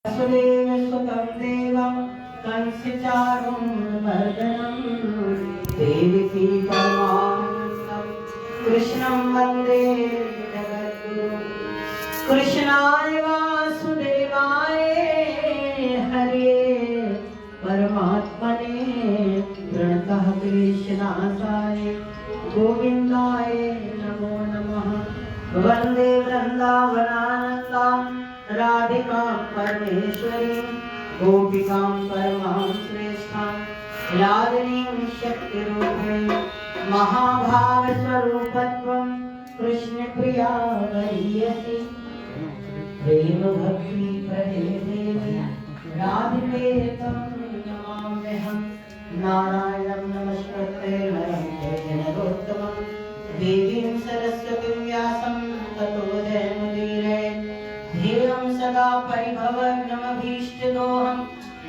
वसुदेव सुतं देवं कंसचारुमर्दनं देवकी परमानन्दं कृष्णं वन्दे जगद्गुरुं। कृष्णाय वासुदेवाय हरे परमात्मने प्रणतः क्लेशनाशाय गोविन्दाय नमो नमः। वन्दे वृन्दावनानन्दां राधिकां परमेश्वरीं गोपिकां परमां श्रेष्ठां रागिणीं शक्तिरूपिणीं महाभावस्वरूपत्वं कृष्णप्रिया वरीयसी प्रेम भक्ति प्रदे देवी राधिके तं नमाम्यहं। नारायणं नमस्कृत्य नरं चैव नरोत्तमं देवीं सरस्वतीं व्यासं ततो जयमुदीरये। ध्येयं सदा परिभवग्नमभीष्टदोहं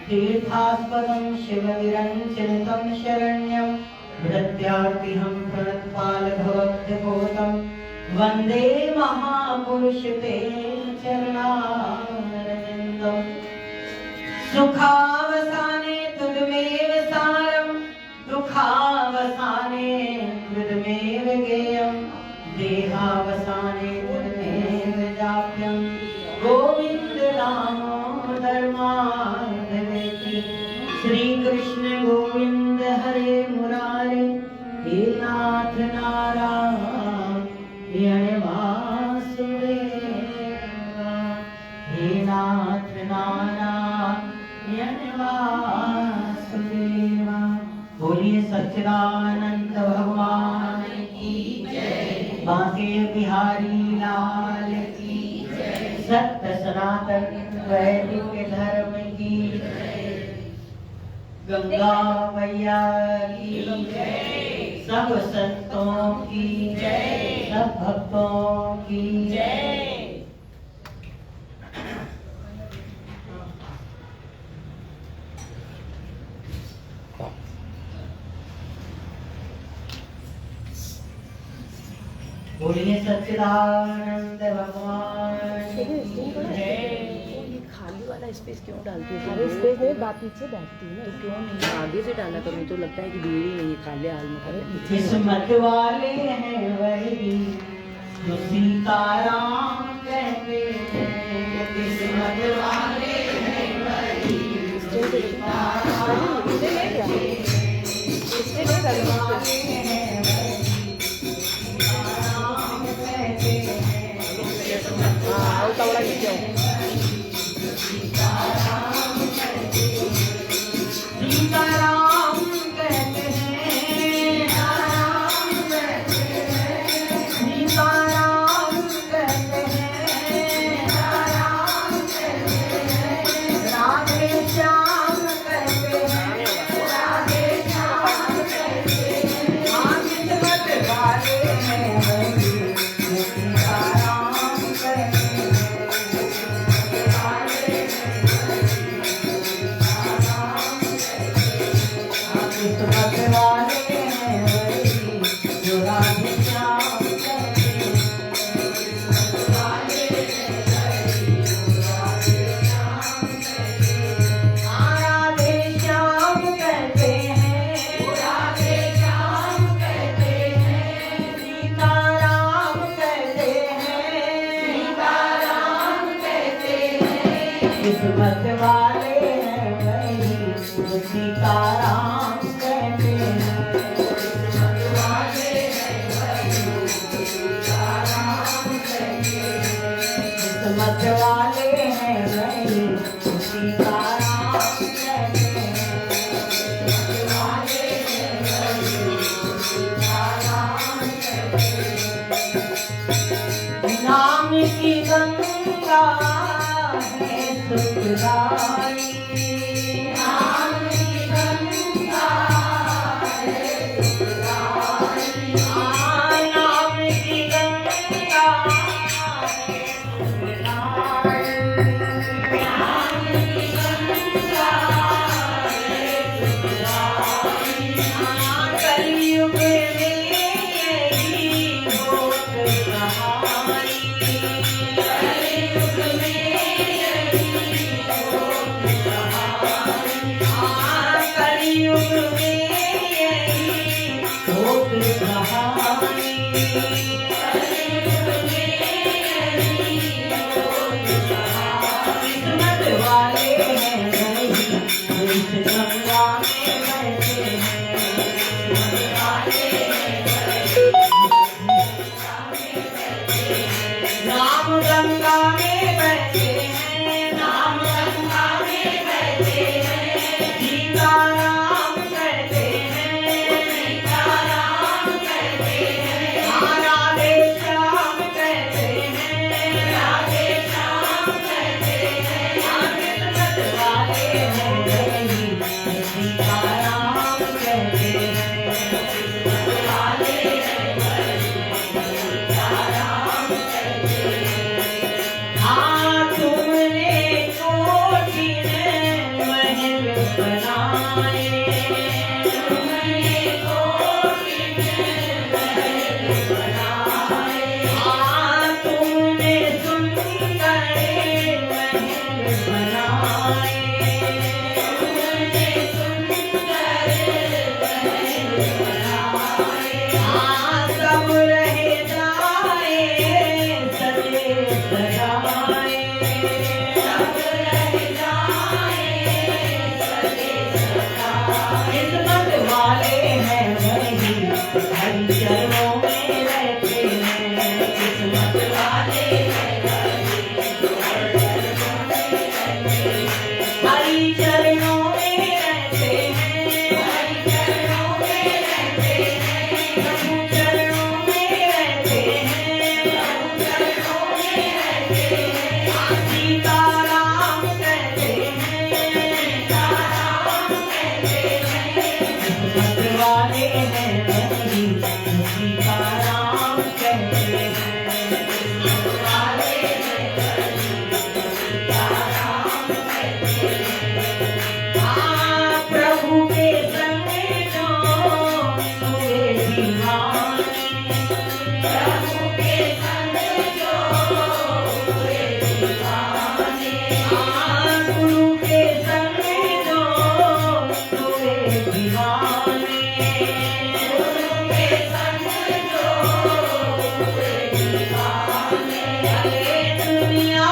तीर्थास्पदं शिवविरञ्चितं शरण्यं भृत्यार्तिहं प्रणतपालभवद्भूतं वन्दे महापुरुषते चरणारविन्दम्। सुखावसाने तुदमेव सारं दुःखावसाने तुदमेव गेयं देहावसाने तुदमेव जाप्यं गोविन्द दामोदर माधवेति। श्री कृष्ण गोविंद हरे मुरारे हे नाथ नारायण वासुदेवा हे नाथ नारायण वासुदेवा। बोलिए सच्चिदानंद भगवान की जय। बांके बिहारी लाल की जय। सत्य सनातन वैदिक धर्म की जय। गंगा मैया की जय। सब संतों की जय। सब भक्तों की जय। बोलिए सच्चिदानंद भगवान की जय। खाली वाला स्पेस क्यों डालती है? अरे स्पेस नहीं, बात पीछे बैठती है तो क्यों नहीं आगे से डाला करूँ? तो लगता है कि भीड़ ही नहीं है, खाली हाल में करे। किस्मत वाले हैं वही जो सीताराम कहते हैं। किस्मत वाले हैं वही जो सीताराम कहते हैं। किस्मत वाले हैं वही सीताराम कहते हैं। किस्मत वाले हैं सीताराम कहते हैं। सीताराम कहते हैं। राम कहते हैं। सीताराम कहते हैं। राम कहते हैं। राधे श्याम कहते हैं। राधे श्याम कहते हैं। किस्मत वाले हैं वही जो सीताराम कहते हैं। किस्मत वाले हैं वही जो राधे श्याम कहते हैं। किस्मत वाले हैं वही जो राधे श्याम कहते हैं। राधे श्याम कहते हैं। राधे श्याम कहते हैं। सीताराम कहते हैं। सीताराम कहते हैं। किस्मत वाले हैं वही जो सीताराम कहते हैं। किस्मत वाले हैं वही जो सीताराम कहते हैं। किस्मत वाले हैं वही जो सीताराम कहते हैं। किस्मत वाले हैं वही जो सीताराम कहते हैं। नाम की गंगा है सुखदाई। नाम की गंगा है सुखदाई। नाम की गंगा है सुखदाई। नाम की गंगा है सुखदाई। कलयुग में यही होत सहाई। कलयुग में यही किस्मत वाले हैं वही जो इस गंगा में बहते हैं। नाम गंगा में बहते हैं, नाम गंगा में बहते हैं। सीता राम कहते हैं, सीता राम कहते हैं। राधे श्याम कहते हैं, राधे श्याम कहते हैं। किस्मत वाले हैं वही जो सीता राम कहते हैं। किस्मत वाले हैं वही जो सीता राम कहते हैं। हाँ तुमने कोठिन महल बनाए, तुमने कोठिन महल बनाए। हाँ तुमने सुंदर महल बनाए, तुमने सुंदर महल बनाए। हाँ सब रह जाए सजे सजाए, सब रह जाए सजे सजाए। किस्मत वाले हैं वही हरि चरणों में रहते हैं। किस्मत वाले हैं वही जो हरि चरणों में रहते हैं। हरि चरणों में रहते हैं, प्रभु चरणों में रहते हैं, प्रभु चरणों में रहते हैं। सीता राम कहते हैं, सीता राम कहते हैं। किस्मत वाले हैं वही जो सीता राम कहते हैं। किस्मत वाले हैं वही जो सीता राम कहते हैं। हाँ प्रभु के संग जो हुए दीवाने, प्रभु के संग जो हुए दीवाने। हाँ गुरु के संग जो हुए दीवाने, गुरु के संग जो हुए दीवाने। अरे दुनिया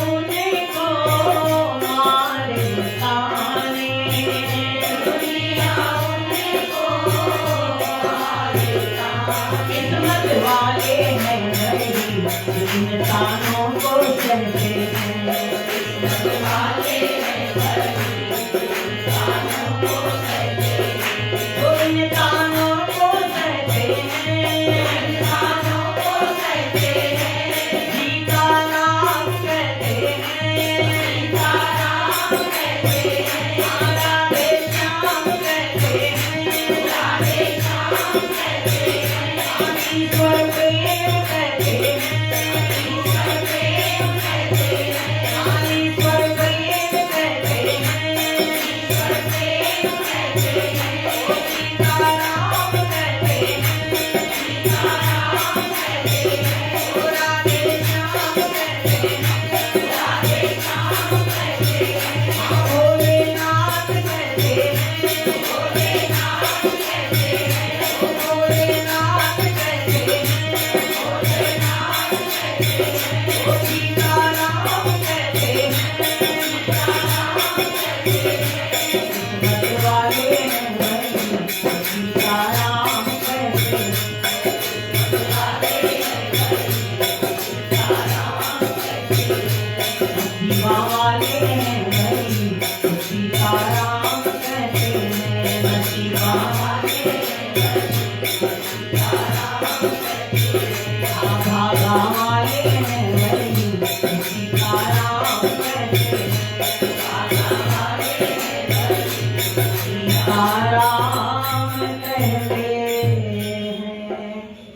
उनको मारे ताने, दुनिया उनको मारे ताने। किस्मत वाले हैं वही जो इन तानों को सहते हैं। किस्मत वाले हैं वही जो इन तानों को सहते हैं। जो इन तानों को सहते हैं, इन तानों को सहते हैं। सीता राम कहते हैं, सीता राम कहते हैं। राधे श्याम कहते हैं, राधे श्याम कहते हैं। ईश्वर प्रेम कहते हैं, ईश्वर प्रेम कहते हैं। ईश्वर प्रेम कहते हैं, ईश्वर प्रेम कहते हैं। सीता राम कहते हैं, सीता राम कहते हैं। राधे श्याम कहते हैं, राधे श्याम कहते हैं। भोलेनाथ कहते हैं, भोलेनाथ कहते हैं। भोलेनाथ कहते हैं, भोलेनाथ कहते हैं। सीता राम कहते हैं, सीता राम कहते हैं। किस्मत वाले हैं वही जो सीता राम कहते हैं। किस्मत वाले हैं वही जो सीता राम कहते हैं। नसीबा वाले हैं वही जो सीता राम कहते हैं। नसीबा वाले हैं वही जो सीता राम कहते हैं। भागा वाले हैं वही जो सीता राम कहते हैं। भागा वाले हैं वही जो सीता राम कहते हैं।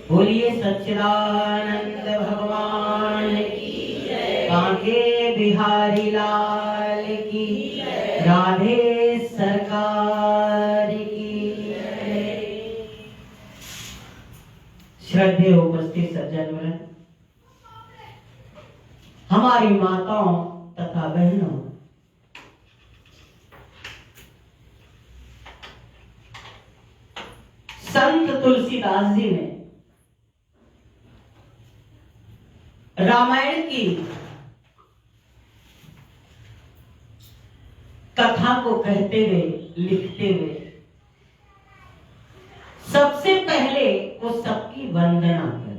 बोलिए सच्चिदानंद भगवान की जय। बांके बिहारी लाल की जय। राधे सरकार की जय। श्रद्धेय उपस्थित सज्जन वृंद, हमारी माताओं तथा बहनों, संत तुलसीदास जी ने रामायण की कथा को कहते हुए, लिखते हुए सबसे पहले वो सबकी वंदना करते।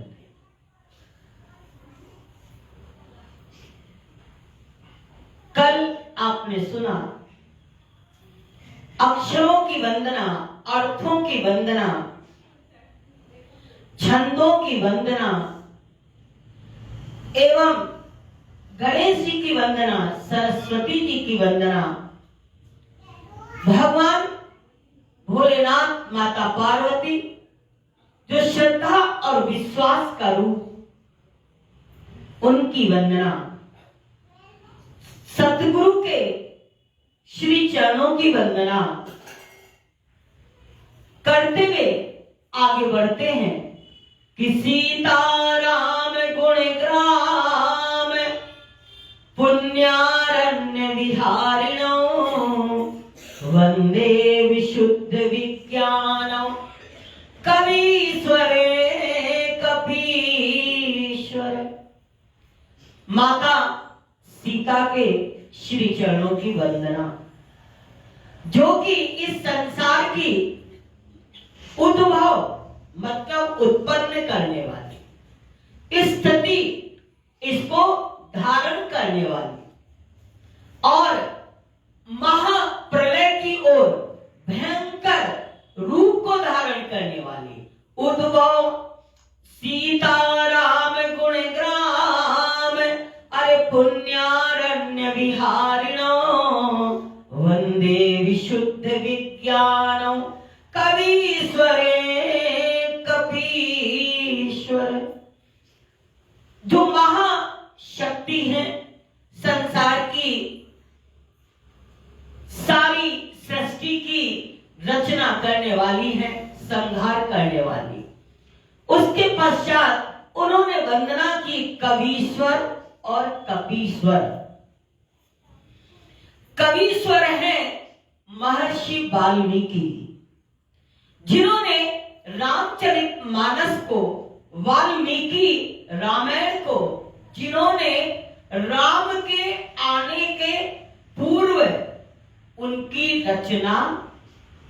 कल आपने सुना अक्षरों की वंदना, अर्थों की वंदना, छंदों की वंदना एवं गणेश जी की वंदना, सरस्वती जी की वंदना, भगवान भोलेनाथ, माता पार्वती जो श्रद्धा और विश्वास का रूप, उनकी वंदना, सतगुरु के श्री चरणों की वंदना करते हुए आगे बढ़ते हैं कि सीताराम गुणग्राम पुण्यारण्य विहारिणो वंदे विशुद्ध विज्ञानम कवीश्वरे कपीश्वर। माता सीता के श्री चरणों की वंदना, जो कि इस संसार की उद्भव मतलब उत्पन्न करने वाली, स्थिति इसको धारण करने वाली और महाप्रलय की ओर भयंकर रूप को धारण करने वाली उद्भव सीताराम गुणग्राम अरे पुण्यारण्य विहारिणो वंदे विशुद्ध विज्ञानम कवीश्वरे कपीश्वर। जो महाशक्ति है, संसार की सारी सृष्टि की रचना करने वाली है, संहार करने वाली, उसके पश्चात उन्होंने वंदना की कवीश्वर और कपीश्वर। कवीश्वर है महर्षि वाल्मीकि, जिन्होंने रामचरितमानस को, वाल्मीकि रामायण को, जिन्होंने राम के आने के पूर्व उनकी रचना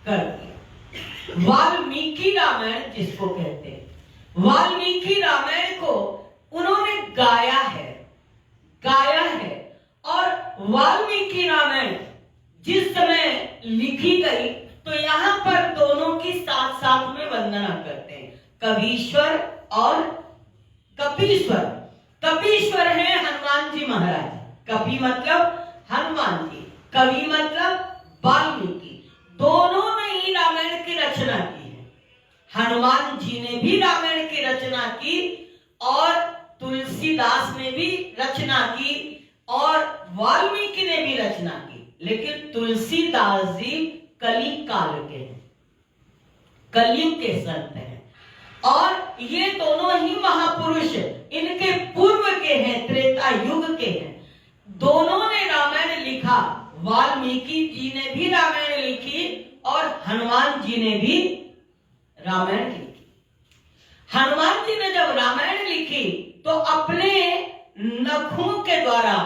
कर दी। वाल्मीकि रामायण जिसको कहते हैं, वाल्मीकि रामायण को उन्होंने गाया है और वाल्मीकि रामायण जिस समय लिखी गई तो यहां पर दोनों की साथ साथ में वंदना करते हैं, कवीश्वर और कपीश्वर। कपीश्वर है हनुमान जी महाराज, कपी मतलब हनुमान जी, कवि मतलब वाल्मीकि। दोनों ने ही रामायण की रचना की है। हनुमान जी ने भी रामायण की रचना की और तुलसीदास ने भी रचना की और वाल्मीकि ने भी रचना की, लेकिन तुलसीदास जी कली काल के हैं, कलयुग के संत हैं और ये दोनों ही महापुरुष इनके पूर्व के हैं, त्रेता युग के हैं। दोनों ने रामायण लिखा, वाल्मीकि जी ने भी रामायण लिखी और हनुमान जी ने भी रामायण लिखी। हनुमान जी ने जब रामायण लिखी तो अपने नखों के द्वारा,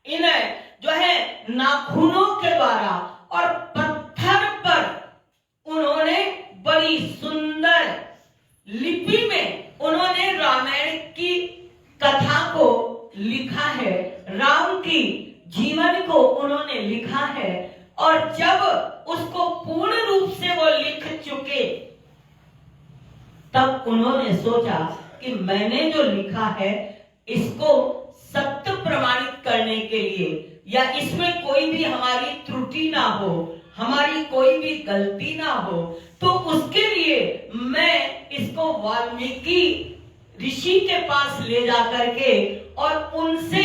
इन्हें जो है नाखूनों के द्वारा और पत्थर पर उन्होंने बड़ी सुंदर लिपि में उन्होंने रामायण की कथा को लिखा है, राम की जीवन को उन्होंने लिखा है। और जब उसको पूर्ण रूप से वो लिख चुके तब उन्होंने सोचा कि मैंने जो लिखा है इसको सत्य प्रमाणित करने के लिए, या इसमें कोई भी हमारी त्रुटि ना हो, हमारी कोई भी गलती ना हो, तो उसके लिए मैं इसको वाल्मीकि ऋषि के पास ले जा करके और उनसे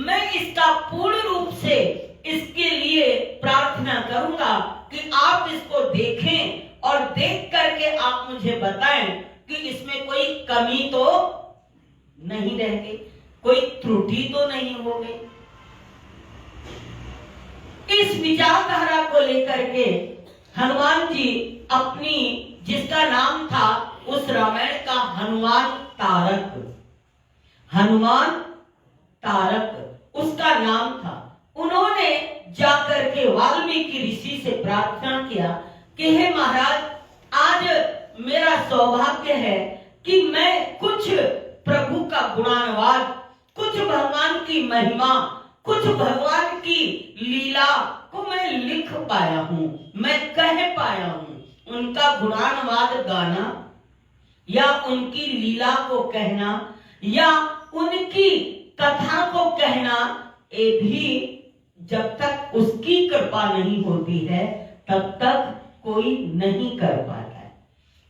मैं इसका पूर्ण रूप से इसके लिए प्रार्थना करूंगा कि आप इसको देखें और देख करके आप मुझे बताएं कि इसमें कोई कमी तो नहीं रह गई, कोई त्रुटि तो नहीं हो गई। इस विचारधारा को लेकर के हनुमान जी अपनी, जिसका नाम था उस रामायण का हनुमान तारक, हनुमान तारक उसका नाम था। उन्होंने जाकर के वाल्मीकि ऋषि से प्रार्थना किया कि हे महाराज, आज मेरा सौभाग्य है कि मैं कुछ प्रभु का गुणानुवाद, कुछ भगवान की महिमा, कुछ भगवान की लीला को मैं लिख पाया हूं, मैं कह पाया हूं। उनका गुणानुवाद गाना या उनकी लीला को कहना या उनकी कथा को कहना, ये भी जब तक उसकी कृपा नहीं होती है तब तक कोई नहीं कर पाता है।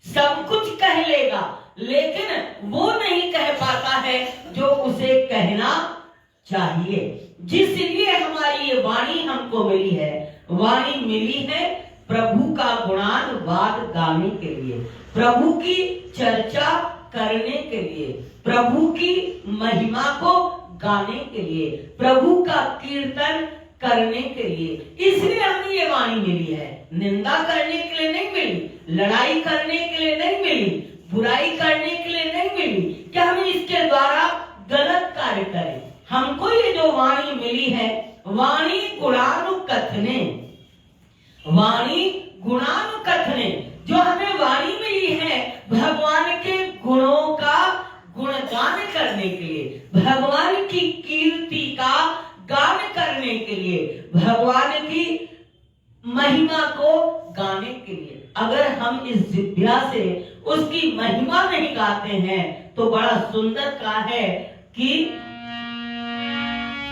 सब कुछ कह लेगा लेकिन वो नहीं कह पाता है जो उसे कहना चाहिए। जिसलिए हमारी ये वाणी हमको मिली है, वाणी मिली है प्रभु का गुणानुवाद गाने के लिए, प्रभु की चर्चा करने के लिए, प्रभु की महिमा को गाने के लिए, प्रभु का कीर्तन करने के लिए। इसलिए हमें ये वाणी मिली है। निंदा करने के लिए नहीं मिली, लड़ाई करने के लिए नहीं मिली, बुराई करने के लिए नहीं मिली कि हम इसके द्वारा गलत कार्य करें। हमको ये जो वाणी मिली है, वाणी गुणानुकथने, वाणी गुणानुकथने, जो हमें वाणी मिली है भगवान के गुणों का गुणगान करने के लिए, भगवान की कीर्ति का गान करने के लिए, भगवान की महिमा को गाने के लिए। अगर हम इस जिह्वा से उसकी महिमा नहीं गाते हैं तो बड़ा सुंदर का है कि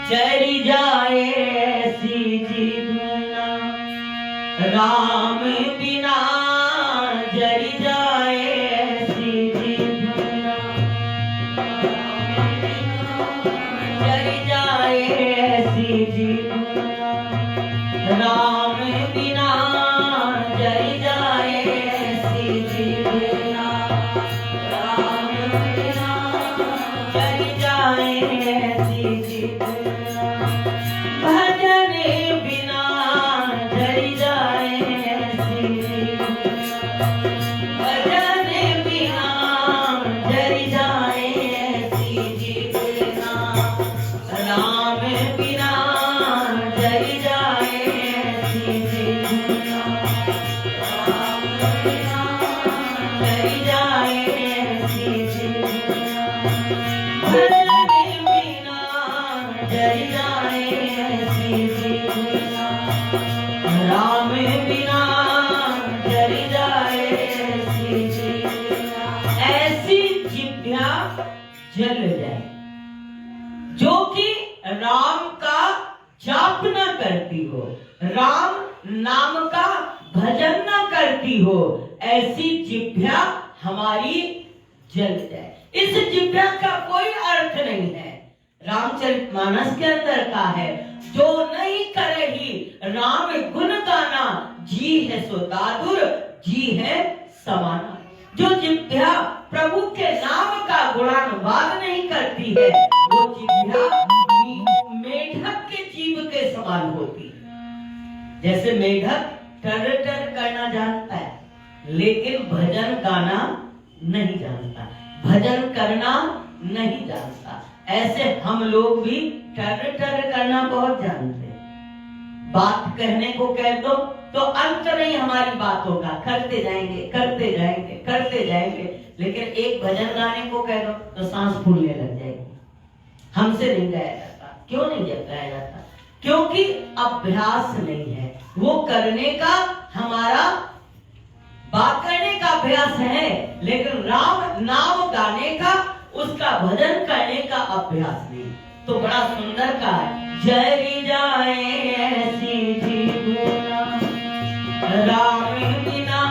चली जाए ऐसी जीवना राम बिना, जरी जाए ऐसी जीवना, जरी जाए ऐसी जीवना राम बिना, जरी जाए ऐसी जीवना राम बिना, जरी जाए ऐसी जीवना, भजन बिना जरी जाए ऐसी जीवना, भजन बिना जरी जाए ऐसी जीवना राम बिना, जरी जाए ऐसी जीवना राम बिना, जरी जाए ऐसी जीवना, भजन बिना जरी जाए ऐसी जीवना राम बिना, जरी जाए ऐसी जीवना। ऐसी जिह्वा जल जाए जो कि राम का जाप न करती हो, राम नाम का भजन न करती हो, ऐसी जिह्वा हमारी जल जाए। इस जिह्वा का कोई अर्थ नहीं है। रामचरितमानस के अंदर का है, जो नहीं करेगी राम गुण गाना, जी है सो दादुर, जी है समाना। जो जिह्वा प्रभु के नाम का गुणानुवाद नहीं करती है, वो जिह्वा मेढक के जीव के समान होती है। जैसे मेढक टर टर करना जानता है लेकिन भजन गाना नहीं जानता, भजन करना नहीं जानता, ऐसे हम लोग भी टर टर करना बहुत जानते हैं। बात कहने को कह दो तो अंत नहीं हमारी बातों का, करते जाएंगे करते जाएंगे करते जाएंगे, लेकिन एक भजन गाने को कह दो तो सांस फूलने लग जाएगी। हमसे नहीं गाया जाता। क्यों नहीं गाया जाता? क्योंकि अभ्यास नहीं है। वो करने का हमारा बात करने का अभ्यास है, लेकिन राम नाम गाने का, उसका भजन करने का अभ्यास नहीं। तो बड़ा सुंदर का है, जरी जाए ऐसी जीवना राम बिना,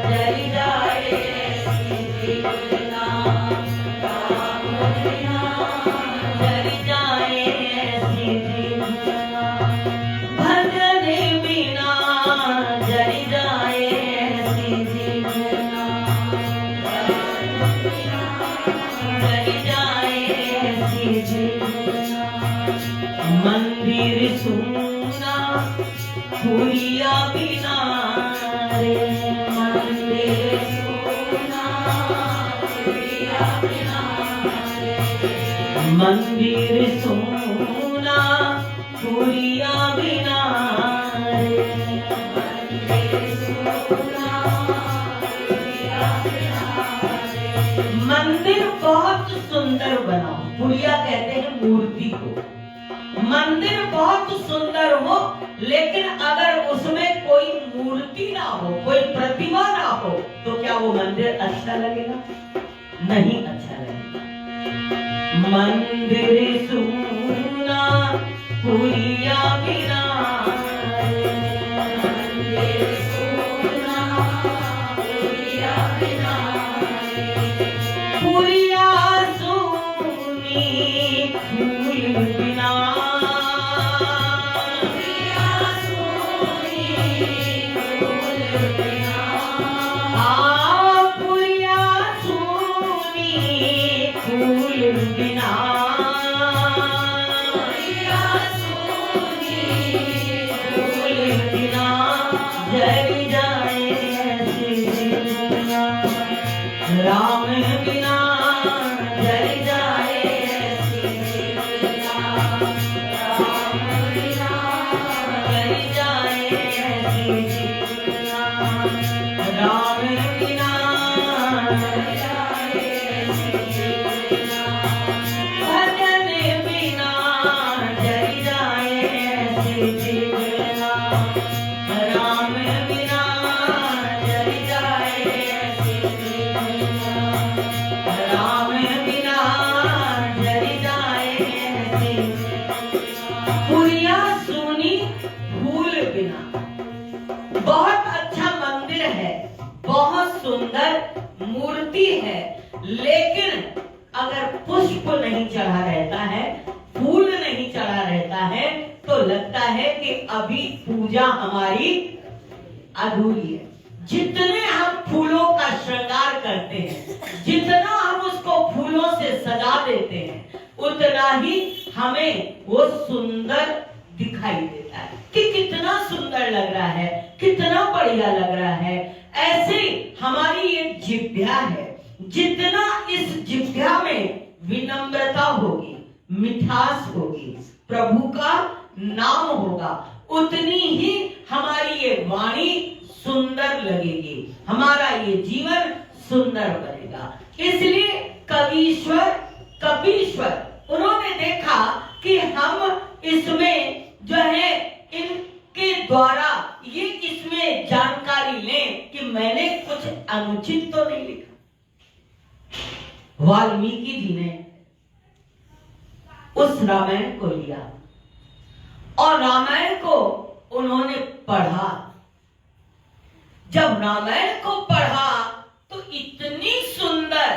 जरी जाए ऐसी जीवना राम बिना, जरी जाए ऐसी जीवना, भजन बिना जरी जाए ऐसी जीवना, जरी जाए ऐसी जीवना, मंदिर सुना पुरिया बिना रे, मंदिर सुना पुरिया बिना रे, पुरिया बिना रे। मंदिर बहुत सुंदर बनाओ, पुरिया कहते हैं मूर्ति को। मंदिर बहुत सुंदर हो, लेकिन अगर उसमें कोई मूर्ति ना हो, कोई प्रतिमा ना हो, तो क्या वो मंदिर अच्छा लगेगा? नहीं अच्छा लगेगा। मंदिर सुना पुरिया बिना रे। मंदिर सुना पुरिया बिना रे। पुरिया सुनी फूल बिना। राम बिना जल जाए ऐसी दुनिया। राम बिना जल जाए ऐसी दुनिया। राम बिना जल जाए ऐसी दुनिया। भजन बिना जल जाए ऐसी दुनिया। राम बिना जल जाए ऐसी दुनिया। राम बिना जल जाए ऐसी दुनिया। पुरिया सुनी फूल बिना। बहुत अच्छा मंदिर है, बहुत सुंदर मूर्ति है, लेकिन अगर पुष्प नहीं चढ़ा रहता है, फूल नहीं चढ़ा रहता है, तो लगता है कि अभी पूजा हमारी अधूरी है। जितने हम फूलों का श्रृंगार करते हैं, जितना हम उसको फूलों से सजा देते हैं, उतना ही हमें वो सुंदर दिखाई देता है कि कितना सुंदर लग रहा है, कितना बढ़िया लग रहा है। ऐसे हमारी ये जिह्वा है, जितना इस जिह्वा में विनम्रता होगी, मिठास होगी, प्रभु का नाम होगा, उतनी ही हमारी ये वाणी सुंदर लगेगी, हमारा ये जीवन सुंदर बनेगा। इसलिए कपीश्वर उन्होंने देखा कि हम इसमें जो है इनके द्वारा ये इसमें जानकारी लें कि मैंने कुछ अनुचित तो नहीं लिखा। वाल्मीकि जी ने उस रामायण को लिया और रामायण को उन्होंने पढ़ा। जब रामायण को पढ़ा तो इतनी सुंदर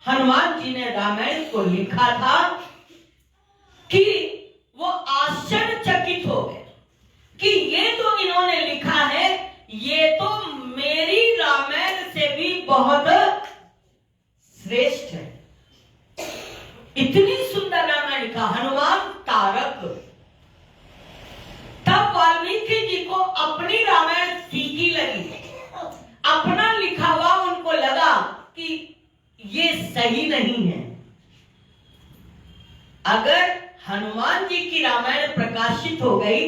हनुमान जी ने रामायण को लिखा था कि वो आश्चर्यचकित हो गए कि ये तो इन्होंने लिखा है, ये तो मेरी रामायण से भी बहुत श्रेष्ठ है। इतनी सुंदर रामायण लिखा हनुमान तारक। तब वाल्मीकि जी को अपनी रामायण फीकी लगी, अपना लिखा हुआ उनको लगा कि ये सही नहीं है। अगर हनुमान जी की रामायण प्रकाशित हो गई,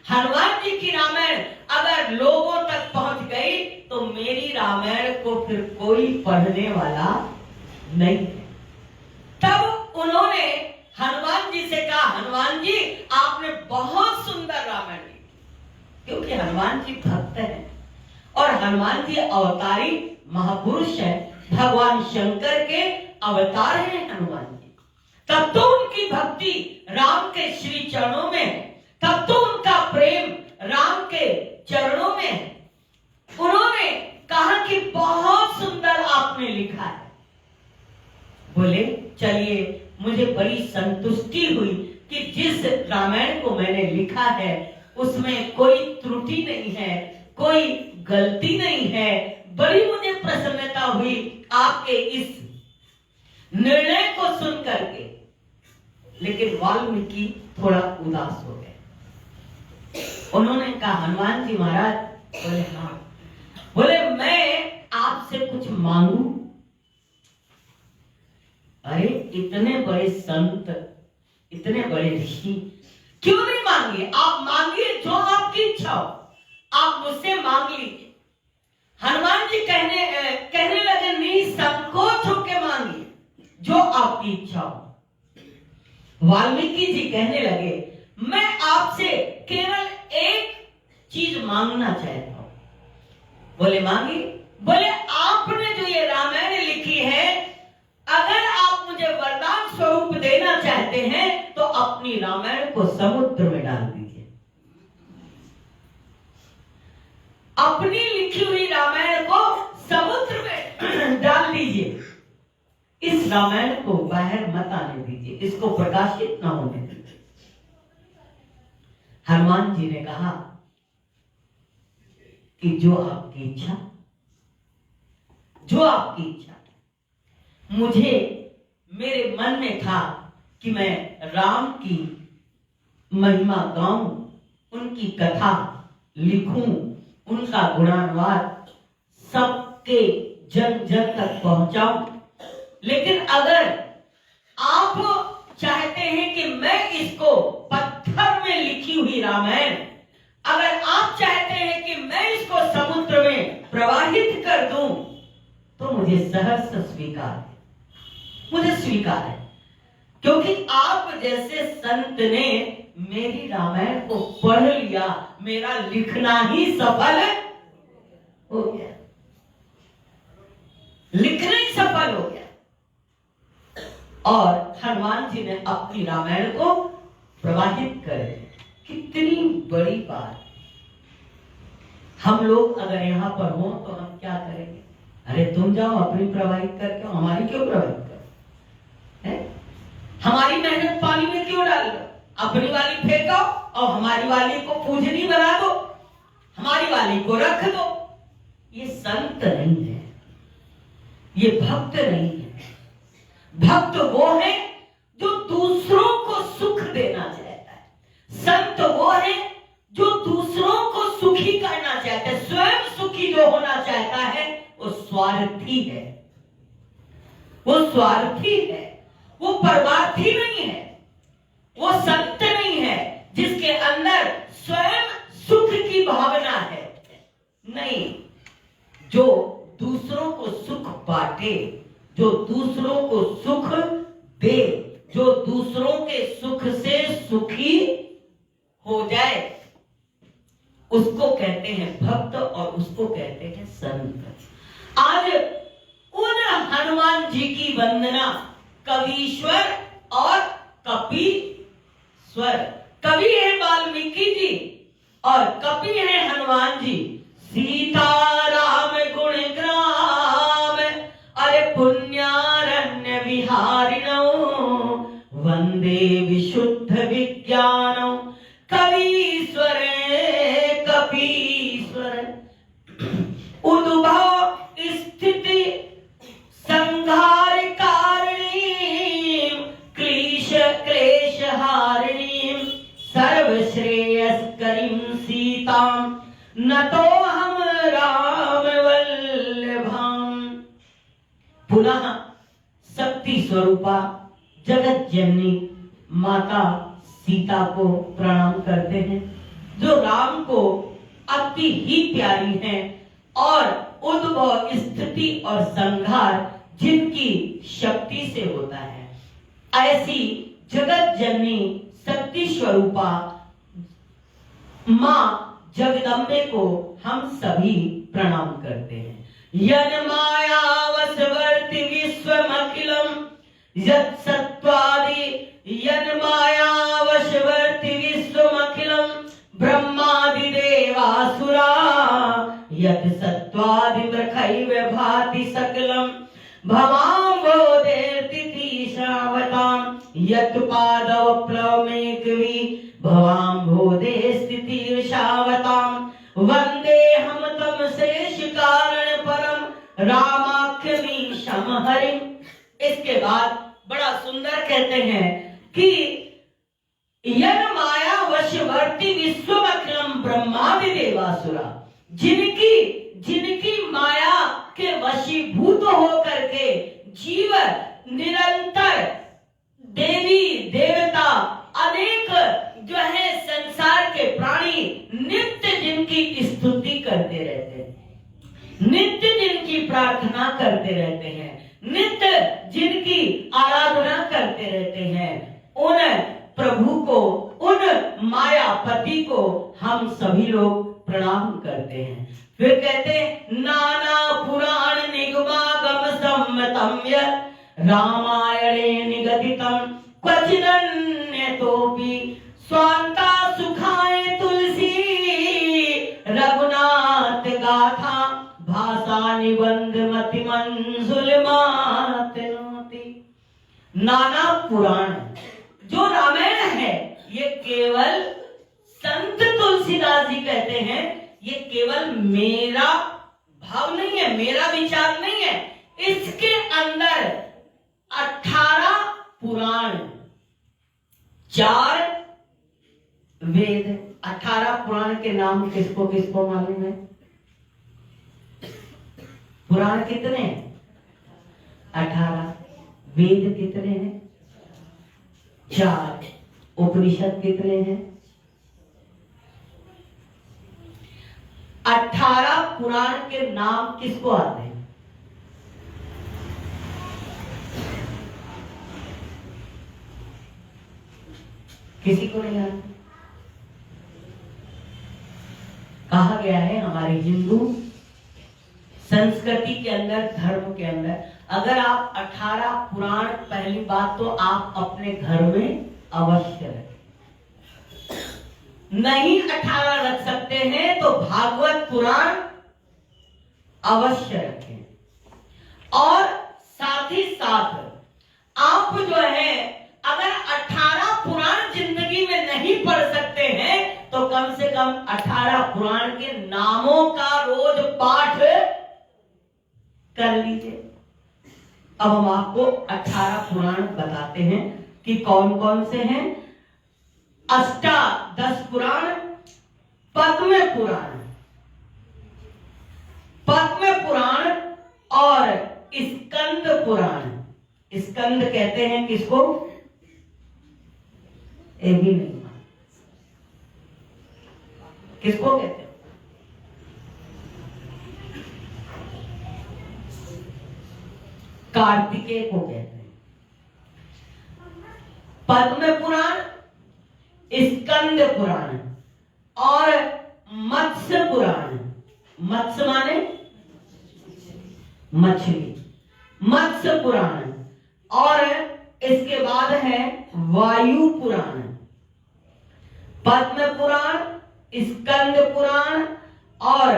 हनुमान जी की रामायण अगर लोगों तक पहुंच गई, तो मेरी रामायण को फिर कोई पढ़ने वाला नहीं है। तब उन्होंने हनुमान जी से कहा, हनुमान जी आपने बहुत सुंदर रामायण लिखी, क्योंकि हनुमान जी भक्त हैं और हनुमान जी अवतारी महापुरुष हैं, भगवान शंकर के अवतार हैं हनुमान जी। तब तो उनकी भक्ति राम के श्री चरणों में, तब तो उनका प्रेम राम के चरणों में है। उन्होंने कहा कि बहुत सुंदर आपने लिखा है। बोले चलिए, मुझे बड़ी संतुष्टि हुई कि जिस रामायण को मैंने लिखा है उसमें कोई त्रुटि नहीं है, कोई गलती नहीं है। बड़ी मुझे प्रसन्नता हुई आपके इस निर्णय को सुन करके। लेकिन वाल्मीकि थोड़ा उदास हो गए। उन्होंने कहा, हनुमान जी महाराज। बोले हाँ। बोले मैं आपसे कुछ मांगू? अरे इतने बड़े संत, इतने बड़े ऋषि क्यों नहीं मांगिए? आप मांगिए जो आपकी इच्छा हो, आप मुझसे मांग लीजिए। हनुमान जी कहने लगे निसंकोच होके मांगिए जो आपकी इच्छा हो। वाल्मीकि जी कहने लगे मैं आपसे केवल एक चीज मांगना चाहता हूं। बोले मांगिए। बोले आपने जो ये रामायण लिखी है, अगर आप मुझे वरदान स्वरूप देना चाहते हैं तो अपनी रामायण को समुद्र में डाल दीजिए। अपनी लिखी हुई रामायण को समुद्र में डाल दीजिए। इस रामायण को बाहर मत आने दीजिए, इसको प्रकाशित ना होने दीजिए। हनुमान जी ने कहा कि जो आपकी इच्छा, जो आपकी इच्छा। मुझे मेरे मन में था कि मैं राम की महिमा गाऊं, उनकी कथा लिखूं, उनका गुणानुवाद सबके जन जन तक पहुंचाऊं। लेकिन अगर आप चाहते हैं कि मैं इसको पत्थर में लिखी हुई रामायण, अगर आप चाहते हैं कि मैं इसको समुद्र में प्रवाहित कर दूं, तो मुझे सहर्ष स्वीकार है, मुझे स्वीकार है। क्योंकि आप जैसे संत ने मेरी रामायण को पढ़ लिया, मेरा लिखना ही सफल हो गया, लिखना ही सफल हो गया। और हनुमान जी ने अपनी रामायण को प्रवाहित कर दिया। कितनी बड़ी बात। हम लोग अगर यहां पर हो तो हम क्या करेंगे? अरे तुम जाओ अपनी प्रवाहित करके, हमारी क्यों प्रवाहित करो? हमारी मेहनत पानी में क्यों डाल दो? अपनी वाली फेंको और हमारी वाली को पूजनी बना दो, हमारी वाली को रख दो। ये संत नहीं है, ये भक्त नहीं है। भक्त वो है जो दूसरों को सुख देना चाहता है। संत वो है जो दूसरों को सुखी करना चाहता है। स्वयं सुखी जो होना चाहता है वो स्वार्थी है, वो स्वार्थी है, वो परमार्थी नहीं है, वो संत नहीं है जिसके अंदर स्वयं सुख की भावना है। नहीं, जो दूसरों को सुख बांटे, जो दूसरों को सुख दे, जो दूसरों के सुख से सुखी हो जाए, उसको कहते हैं भक्त और उसको कहते हैं संत। आज उन हनुमान जी की वंदना कवीश्वर और कपीश्वर, कवि है वाल्मीकि जी और कपि है हनुमान जी। सीताराम गुण ग्राम अरे पुण्यारण्य विहारिणो वंदे विशुद्ध विज्ञानो कवीश्वर कपीश्वर। उद्भव स्थिति संहार कारिणी क्लेश हारिणी सर्वश्रेयस्करीं सीतां नतो हम राम वल्लभाम। पुनः शक्ति स्वरूपा जगत जननी माता सीता को प्रणाम करते हैं, जो राम को अति ही प्यारी हैं और उद्भव स्थिति और संहार जिनकी शक्ति से होता है। ऐसी जगत जननी शक्ति स्वरूपा मां जगदम्बे को हम सभी प्रणाम करते हैं। यन माया वशवर्ति विश्वमखिलम यत् सत्वादि यन माया वशवर्ति विश्वमखिलम ब्रह्मादि देवासुरा यत् सत्वादि मृखैव भाति सकलम भवाम्भोदेर्तितीशावतां यत् पादौ प्लवमेकवी भवाम्भोदे स्थितिर्षावतां वंदे हम तम शेष कारण परम रामाख्यमीशम हरिम। इसके बाद बड़ा सुंदर कहते हैं कि यन माया वशवर्ती विश्वमखिलम ब्रह्मादि देवासुरा, जिनकी माया के वशीभूत होकर के जीव निरंतर देवी देवता को, उन मायापति को हम सभी लोग प्रणाम करते हैं। फिर कहते हैं नाना पुराण निगमागम सम्मतम्य रामायणे निगदितम क्वचिदन्यतोपि स्वान्ता सुखाय तुलसी रघुनाथ गाथा भाषा निबंध मति मंजुल मातनोति। नाना पुराण जो रामायण है ये केवल संत तुलसीदास जी कहते हैं ये केवल मेरा भाव नहीं है, मेरा विचार नहीं है। इसके अंदर 18 पुराण, 4 वेद। 18 पुराण के नाम किसको किसको मालूम है? पुराण कितने हैं? 18। वेद कितने हैं? 4। उपनिषद कितने हैं? 18 पुराण के नाम किसको आते हैं? किसी को नहीं आता। कहा गया है हमारे हिंदू संस्कृति के अंदर, धर्म के अंदर, अगर आप 18 पुराण, पहली बात तो आप अपने घर में अवश्य रखें। नहीं 18 रख सकते हैं तो भागवत पुराण अवश्य रखें। और साथ ही साथ आप जो है अगर 18 पुराण जिंदगी में नहीं पढ़ सकते हैं तो कम से कम 18 पुराण के नामों का रोज पाठ कर लीजिए। अब हम आपको 18 पुराण बताते हैं कि कौन कौन से हैं। अष्टादश पुराण, पद्म पुराण, पद्म पुराण और स्कंद पुराण। स्कंद कहते हैं किसको? ये भी नहीं, किसको कहते हैं? कार्तिकेय को कहते हैं। पद्म पुराण, स्कंद पुराण और मत्स्य पुराण। मत्स्य माने मछली, मत्स्य पुराण। और इसके बाद है वायु पुराण। पद्म पुराण, स्कंद पुराण और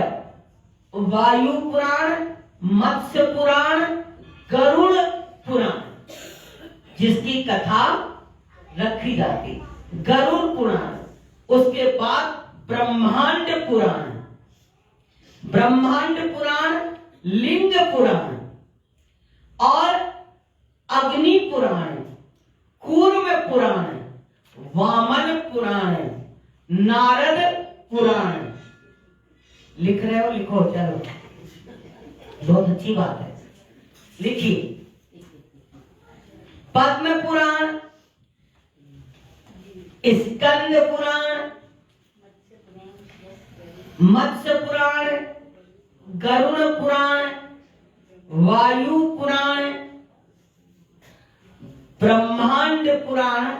वायु पुराण, मत्स्य पुराण, गरुड़ पुराण जिसकी कथा रखी जाती, गरुड़ पुराण। उसके बाद ब्रह्मांड पुराण, ब्रह्मांड पुराण, लिंग पुराण और अग्नि पुराण, कूर्म पुराण, वामन पुराण, नारद पुराण। लिख रहे हो? लिखो, चलो, बहुत अच्छी बात है, लिखिए। पद्म पुराण, स्कंद पुराण, मत्स्य पुराण, गरुड़ पुराण, वायु पुराण, ब्रह्मांड पुराण,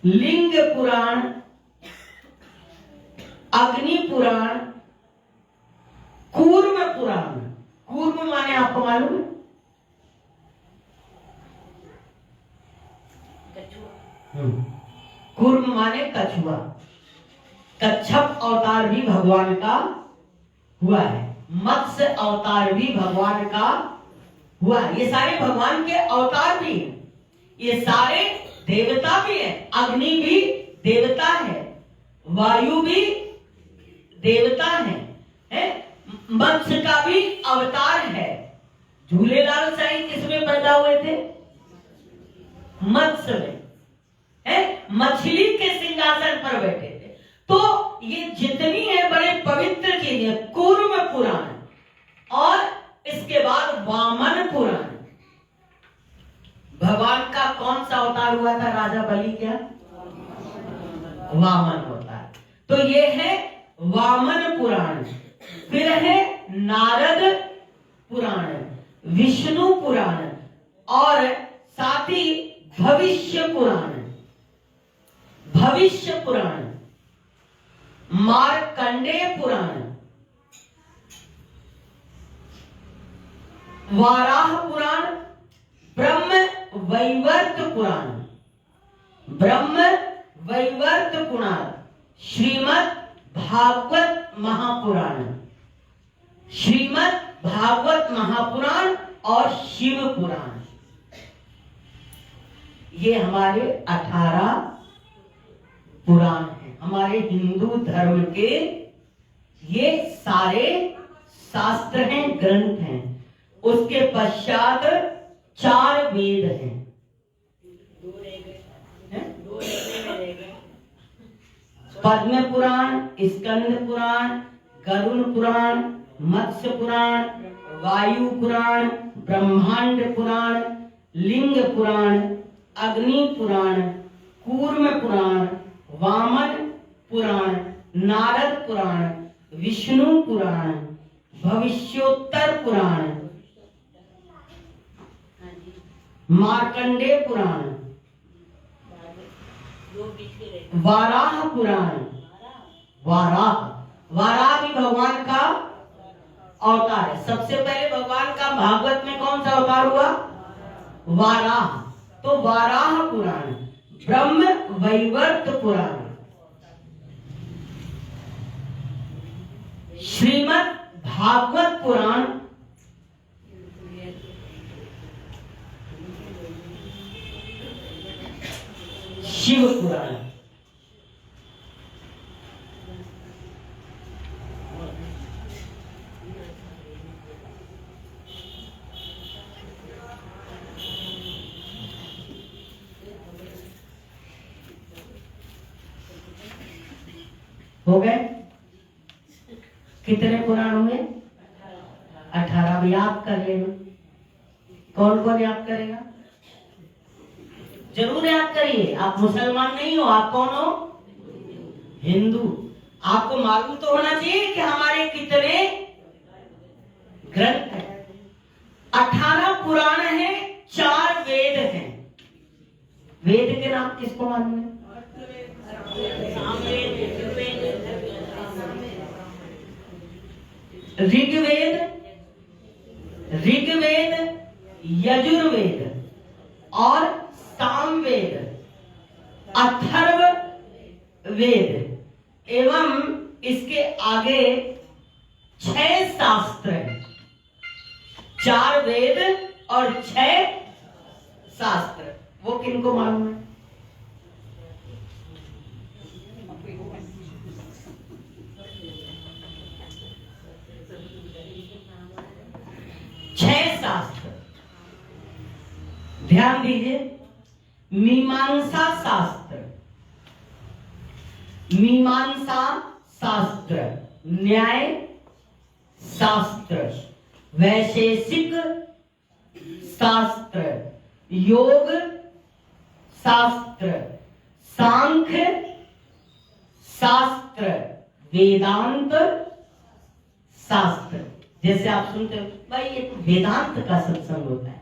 लिंग पुराण, अग्नि पुराण, कूर्म पुराण। कूर्म माने आपको मालूम है? कूर्म माने कछुआ। कच्छप अवतार भी भगवान का हुआ है, मत्स्य अवतार भी भगवान का हुआ है। ये सारे भगवान के अवतार भी हैं, ये सारे देवता भी हैं। अग्नि भी देवता है, वायु भी देवता है? मत्स्य का भी अवतार है। झूलेलाल साईं किसमें पैदा हुए थे? मत्स्य में, है? मछली के सिंहासन पर बैठे थे। तो ये जितनी है बड़े पवित्र चीजें, कूर्म पुराण और इसके बाद वामन पुराण। भगवान का कौन सा अवतार हुआ था राजा बलि? क्या वामन अवतार। तो ये है वामन पुराण। फिर है नारद पुराण, विष्णु पुराण और साथ ही भविष्य पुराण। भविष्य पुराण, मार्कंडेय पुराण, वाराह पुराण, ब्रह्म वैवर्त पुराण, ब्रह्म वैवर्त पुराण, श्रीमद् भागवत महापुराण, श्रीमद् भागवत महापुराण और शिव पुराण। ये हमारे 18 पुराण हैं, हमारे हिंदू धर्म के ये सारे शास्त्र हैं, ग्रंथ हैं। उसके पश्चात 4 वेद हैं। पद्म पुराण, स्कंद पुराण, गरुड़ पुराण, मत्स्य पुराण, वायु पुराण, ब्रह्मांड पुराण, लिंग पुराण, अग्नि पुराण, कूर्म पुराण, वामन पुराण, नारद पुराण, विष्णु पुराण, भविष्योत्तर पुराण, मार्कंडेय पुराण, वाराह पुराण। वाराह भी भगवान का अवतार है। सबसे पहले भगवान का भागवत में कौन सा अवतार हुआ? वाराह। तो वाराह पुराण, ब्रह्म वैवर्त पुराण, श्रीमद् भागवत पुराण, शिव पुराण। हो गए? कितने पुराण हुए? 18। याद कर लेना। कौन कौन याद करेगा? जरूर याद करिए। आप मुसलमान नहीं हो, आप कौन हो? हिंदू। आपको मालूम तो होना चाहिए कि हमारे कितने ग्रंथ हैं। 18 पुराण हैं, 4 वेद हैं। वेद के नाम किसको मालूम है? ऋग्वेद, यजुर्वेद और सामवेद, अथर्व वेद एवं इसके आगे 6 शास्त्र हैं। 4 वेद और 6 शास्त्र। वो किनको मालूम है? ध्यान दीजिए। मीमांसा शास्त्र, मीमांसा शास्त्र, न्याय शास्त्र, वैशेषिक शास्त्र, योग शास्त्र, सांख्य शास्त्र, वेदांत शास्त्र। जैसे आप सुनते हो भाई ये तो वेदांत का सत्संग होता है।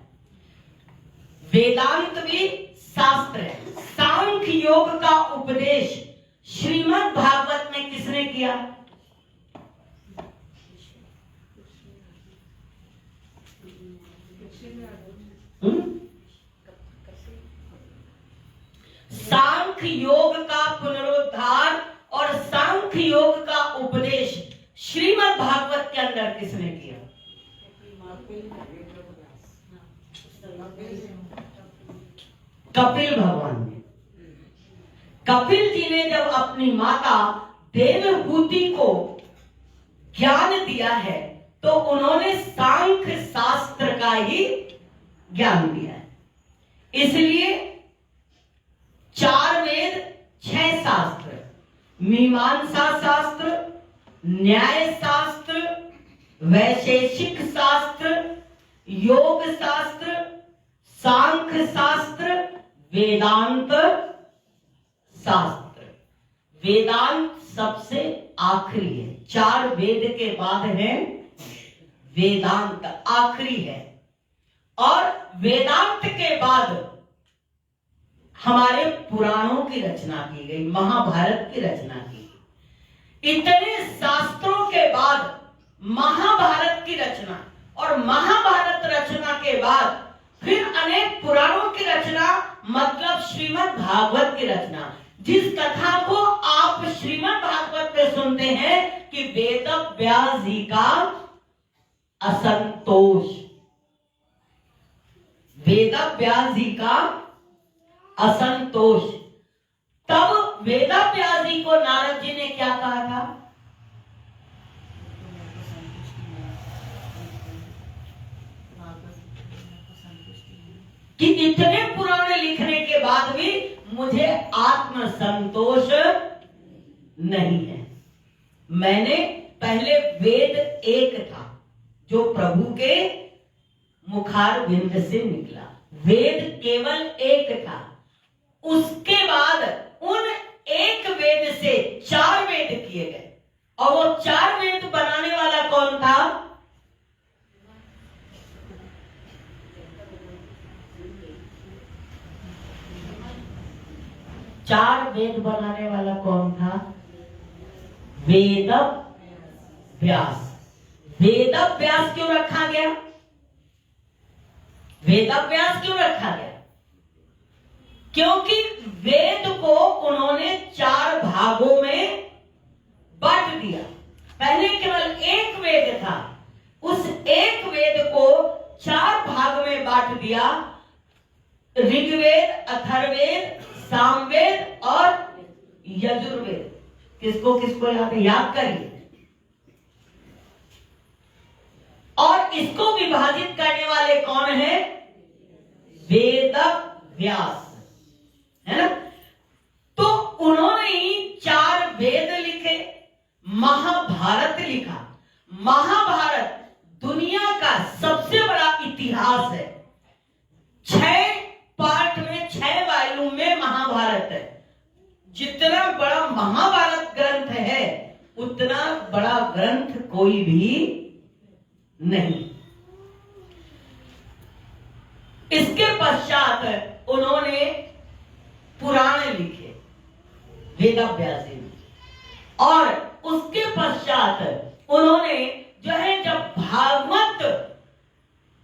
वेदांत भी शास्त्र है। सांख्य योग का उपदेश श्रीमद् भागवत में किसने किया? सांख्य योग का पुनरुद्धार और सांख्य योग का उपदेश श्रीमद् भागवत के अंदर किसने किया? कपिल भगवान ने। कपिल जी ने जब अपनी माता देवहूति को ज्ञान दिया है तो उन्होंने सांख्य शास्त्र का ही ज्ञान दिया है। इसलिए 4 वेद 6 शास्त्र, मीमांसा शास्त्र, न्याय शास्त्र, वैशेषिक शास्त्र, योग शास्त्र, सांख्य शास्त्र, वेदांत शास्त्र। वेदांत सबसे आखिरी है। 4 वेद के बाद है वेदांत, आखिरी है। और वेदांत के बाद हमारे पुराणों की रचना की गई, महाभारत की रचना की गई। इतने शास्त्रों के बाद महाभारत की रचना, और महाभारत रचना के बाद फिर अनेक पुराणों की रचना, मतलब श्रीमद् भागवत की रचना। जिस कथा को आप श्रीमद् भागवत में सुनते हैं कि वेद व्यास जी का असंतोष, वेद व्यास जी का असंतोष, तब वेद व्यास जी को नारद जी ने क्या कहा था? कि इतने पुराने लिखने के बाद भी मुझे आत्म संतोष नहीं है। मैंने पहले वेद एक था जो प्रभु के मुखार बिंद से निकला, वेद केवल एक था। उसके बाद उन एक वेद से 4 वेद किए गए, और वो 4 वेद बनाने वाला कौन था? चार वेद बनाने वाला कौन था? वेद व्यास। वेद व्यास क्यों रखा गया? वेद व्यास क्यों रखा गया? क्योंकि वेद को उन्होंने 4 भागों में बांट दिया। पहले केवल एक वेद था, उस एक वेद को 4 भाग में बांट दिया। ऋग्वेद, अथर्ववेद, सामवेद और यजुर्वेद। किसको किसको याद करिए। और इसको विभाजित करने वाले कौन है? वेद व्यास, है ना? तो उन्होंने ही 4 वेद लिखे, महाभारत लिखा। महाभारत दुनिया का सबसे बड़ा इतिहास है। 6 पार्ट में, 6 वॉल्यूम में महाभारत है। जितना बड़ा महाभारत ग्रंथ है उतना बड़ा ग्रंथ कोई भी नहीं। इसके पश्चात उन्होंने पुराण लिखे वेद व्यास जी ने, और उसके पश्चात उन्होंने जो है, जब भागवत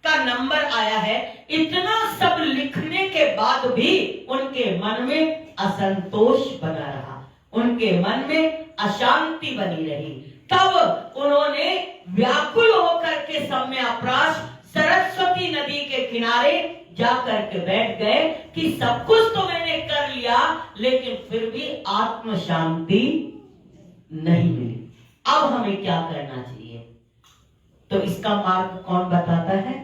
का नंबर आया है, इतना सब लिखने के बाद भी उनके मन में असंतोष बना रहा, उनके मन में अशांति बनी रही। तब उन्होंने व्याकुल होकर के समय अपराश सरस्वती नदी के किनारे जाकर के बैठ गए कि सब कुछ तो मैंने कर लिया, लेकिन फिर भी आत्म शांति नहीं मिली। अब हमें क्या करना चाहिए? तो इसका मार्ग कौन बताता है?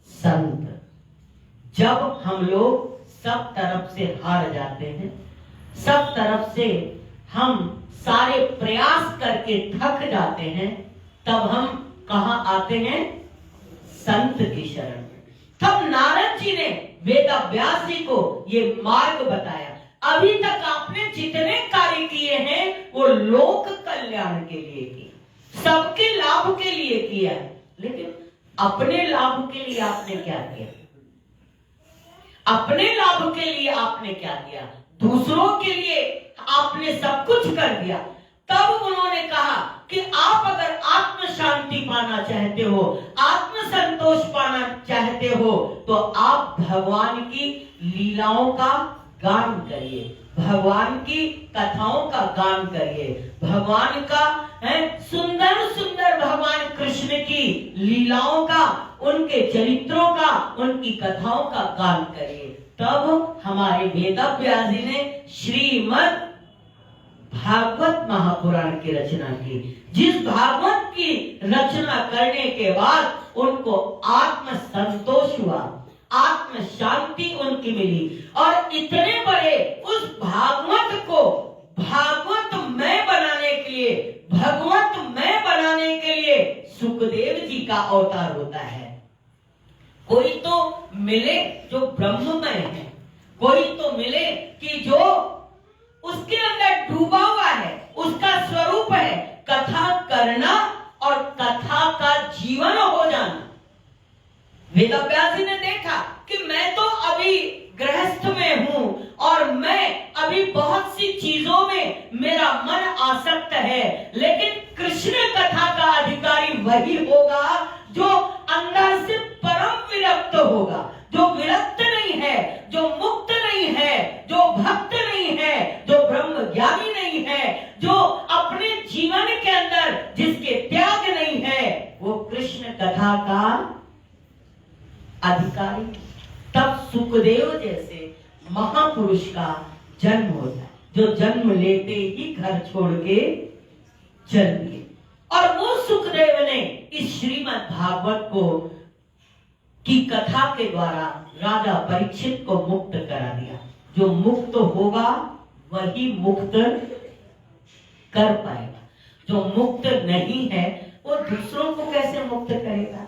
संत। जब हम लोग सब तरफ से हार जाते हैं, सब तरफ से हम सारे प्रयास करके थक जाते हैं, तब हम कहां आते हैं? संत की शरण में। तब नारद जी ने वेद व्यास जी को ये मार्ग बताया। अभी तक आपने जितने कार्य किए हैं वो लोक कल्याण के लिए किए, सबके लाभ के लिए किया, लेकिन अपने लाभ के लिए आपने क्या किया? अपने लाभ के लिए आपने क्या किया? दूसरों के लिए आपने सब कुछ कर दिया। तब उन्होंने कहा कि आप अगर आत्म शांति पाना चाहते हो, आत्म संतोष पाना चाहते हो, तो आप भगवान की लीलाओं का गान करिए, भगवान की कथाओं का गान करिए, भगवान का सुंदर सुंदर भगवान कृष्ण की लीलाओं का, उनके चरित्रों का, उनकी कथाओं का गान करिए। तब हमारे वेद व्यास जी ने श्रीमद् भागवत महापुराण की रचना की। जिस भागवत की रचना करने के बाद उनको आत्म संतोष हुआ, आत्म शांति उनकी मिली, और इतने बड़े उस भागवत को भागवतमय बनाने के लिए, भगवतमय बनाने के लिए सुखदेव जी का अवतार होता है। कोई तो मिले जो ब्रह्ममय है, कोई तो मिले कि जो उसके अंदर डूबा हुआ है, उसका स्वरूप है कथा करना और कथा का जीवन हो जाना। वेद व्यास जी ने देखा कि मैं तो अभी गृहस्थ में हूं, चीजों में मेरा मन आसक्त है, लेकिन कृष्ण कथा का अधिकारी वही होगा जो अंदर से परम विरक्त होगा, जो विरक्त नहीं है, जो मुक्त नहीं है, जो भक्त नहीं है, जो ब्रह्म ज्ञानी नहीं है, जो अपने जीवन के अंदर जिसके त्याग नहीं है, वो कृष्ण कथा का अधिकारी। तब सुखदेव जैसे महापुरुष का जन्म होता है, जो जन्म लेते ही घर छोड़ के चल दिए। और वो सुखदेव ने इस श्रीमद् भागवत को की कथा के द्वारा राजा परीक्षित को मुक्त करा दिया। जो मुक्त होगा वही मुक्त कर पाएगा, जो मुक्त नहीं है वो दूसरों को कैसे मुक्त करेगा?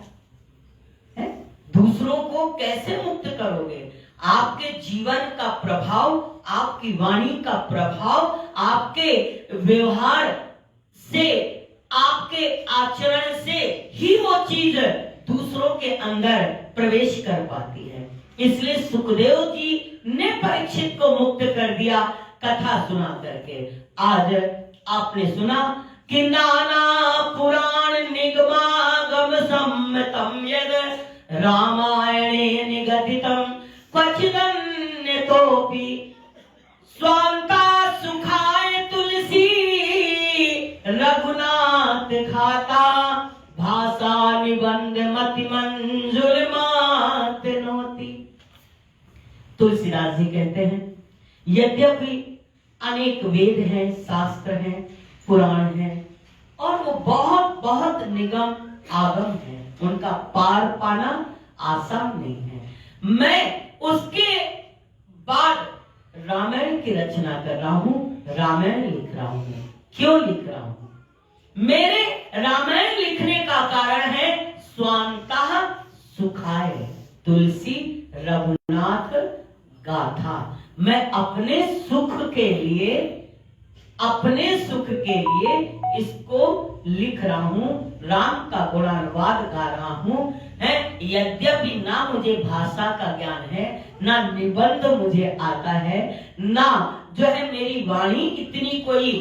है? दूसरों को कैसे मुक्त करोगे? आपके जीवन का प्रभाव, आपकी वाणी का प्रभाव, आपके व्यवहार से, आपके आचरण से ही वो चीज दूसरों के अंदर प्रवेश कर पाती है। इसलिए सुखदेव जी ने परीक्षित को मुक्त कर दिया कथा सुना करके। आज आपने सुना कि नाना पुराण निगमागम सम्मतम यद रामायणे निगदितम क्वचिदन्यतोपि स्वान्ता सुखाय तुलसी रघुनाथ खाता भाषा निबंध मति मंजुल मात नोती। तुलसीदास जी कहते हैं, यद्यपि अनेक वेद हैं, शास्त्र हैं, पुराण हैं, और वो बहुत बहुत निगम आगम है, उनका पार पाना आसान नहीं है। मैं उसके बाद रामायण की रचना कर रहा हूं, रामायण लिख रहा हूं। क्यों लिख रहा हूं? मेरे रामायण लिखने का कारण है स्वांतः सुखाय तुलसी रघुनाथ गाथा। मैं अपने सुख के लिए, अपने सुख के लिए इसको लिख रहा हूं, राम का गुणानुवाद गा रहा हूं। यद्यपि ना मुझे भाषा का ज्ञान है, ना निबंध मुझे आता है, ना जो है मेरी वाणी इतनी कोई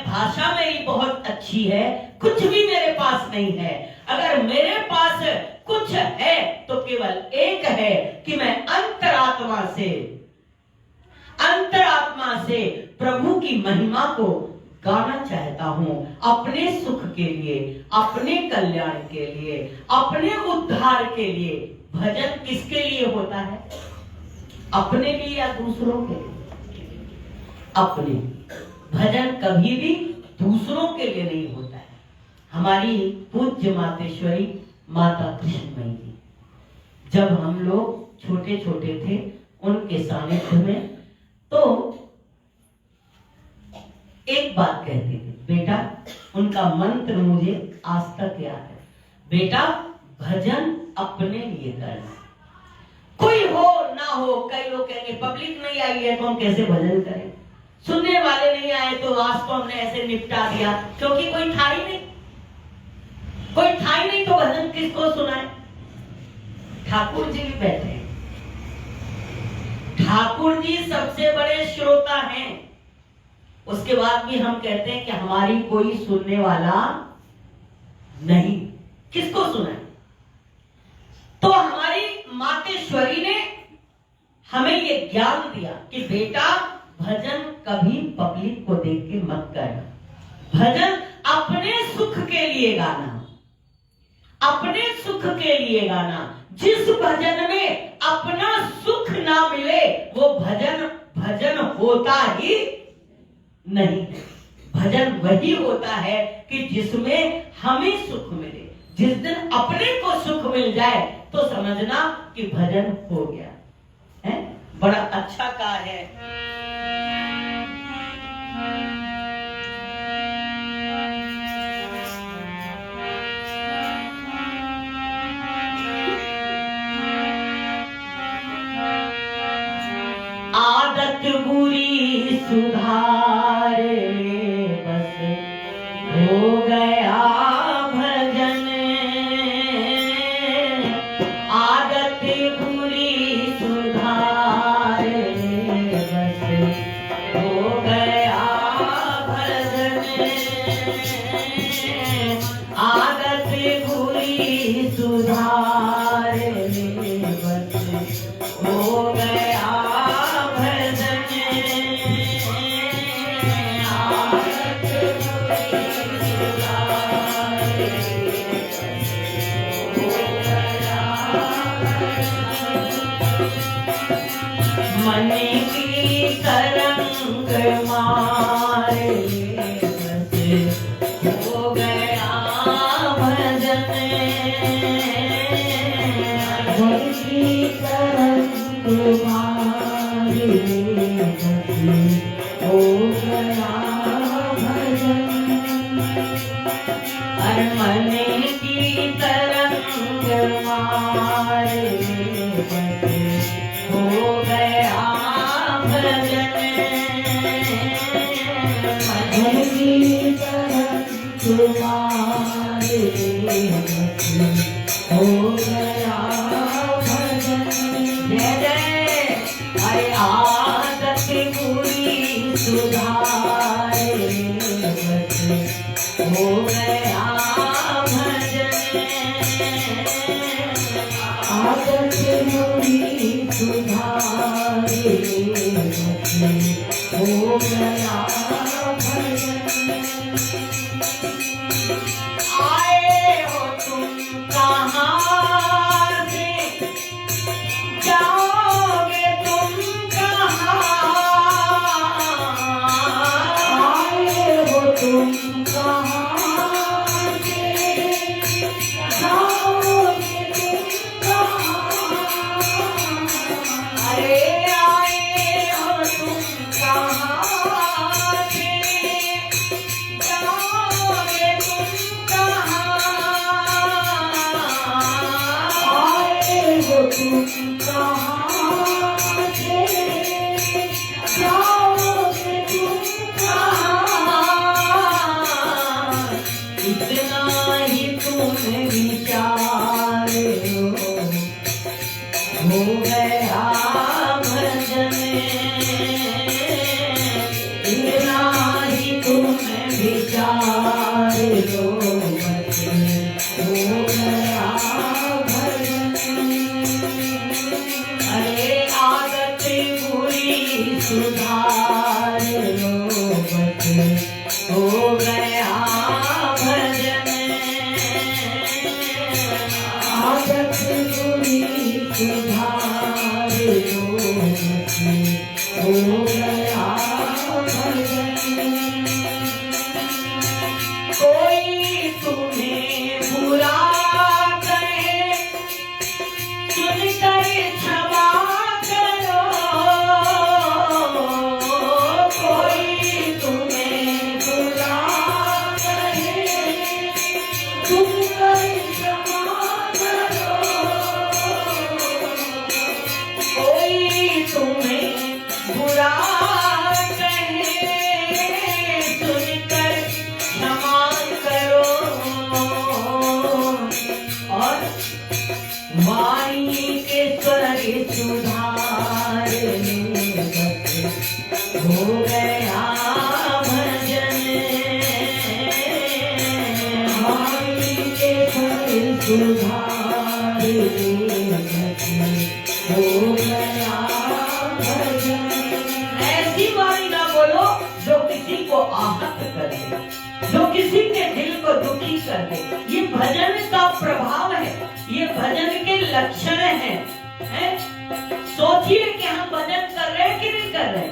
भाषा मेरी बहुत अच्छी है, कुछ भी मेरे पास नहीं है। अगर मेरे पास कुछ है तो केवल एक है कि मैं अंतरात्मा से प्रभु की महिमा को गाना चाहता हूं, अपने सुख के लिए, अपने कल्याण के लिए, अपने उद्धार के लिए। भजन किसके लिए होता है? अपने लिए या दूसरों के लिए? अपने। भजन कभी भी दूसरों के लिए नहीं होता है। हमारी पूज्य मातेश्वरी माता कृष्णमयी जी, जब हम लोग छोटे छोटे थे उनके सानिध्य में, तो एक बात कहती थी, बेटा, उनका मंत्र मुझे आज तक याद है, बेटा भजन अपने लिए करना। कोई हो ना हो, कई लोग कहेंगे पब्लिक नहीं आई है तो हम कैसे भजन करें, सुनने वाले नहीं आए तो आज तो हमने ऐसे निपटा दिया, क्योंकि कोई था ही नहीं, कोई था ही नहीं तो भजन किसको सुनाए? ठाकुर जी भी बैठे हैं, ठाकुर जी सबसे बड़े श्रोता हैं। उसके बाद भी हम कहते हैं कि हमारी कोई सुनने वाला नहीं, किसको सुनाए? तो हमारी मातेश्वरी ने हमें ये ज्ञान दिया कि बेटा भजन कभी पब्लिक को देख के मत करना, भजन अपने सुख के लिए गाना, अपने सुख के लिए गाना। जिस भजन में अपना सुख ना मिले वो भजन होता ही नहीं। भजन वही होता है कि जिसमें हमें सुख मिले। जिस दिन अपने को सुख मिल जाए तो समझना कि भजन हो गया है। बड़ा अच्छा कहा है। आदत बुरी सुधार ले बस हो गया भजन, आदत बुरी सुधार ले बस हमारे बस हो गया भजन की तरंग तुम्हारे बस हो गया भजन हर मन की तरंग मारे बस हो गया भजन मन की तरंग तुम्हारे बस हो गया भजन जय जय अरे आदत पूरी सुधारे बस हो गया भजन आदत पूरी सुधारे बस हो गया भजन आए हो तुम कहाँ से जाओगे तुम कहाँ आए हो तुम कहाँ से जाओगे तुम कहाँ अरे आए हो तुम कहाँ से जाओगे तुम कहाँ आए हो तुम कहाँ से जाओगे तुम कहाँ इतना ही तुम विचार हो गया भजन इतना ही तुम विचार हो गया भजन अरे आदत बुरी सुधार हो गया भजन आदत बुरी सुधार हो गया भजन कोई तुम्हें बुरा कहे सुनकर क्षमा करो कोई तुम्हें बुरा कहे सुनकर क्षमा करो कोई तुम्हें बुरा कहे सुनकर क्षमा करो और वाणी के स्वर सुधार हो गया भजन वाणी के स्वर सुधार हो गया भजन ऐसी वाणी ना बोलो जो किसी को आहत कर दे जो किसी के दिल को दुखी कर दे ये भजन का प्रभाव है ये भजन के लक्षण हैं सोचिए कि हम भजन कर रहे हैं कि नहीं कर रहे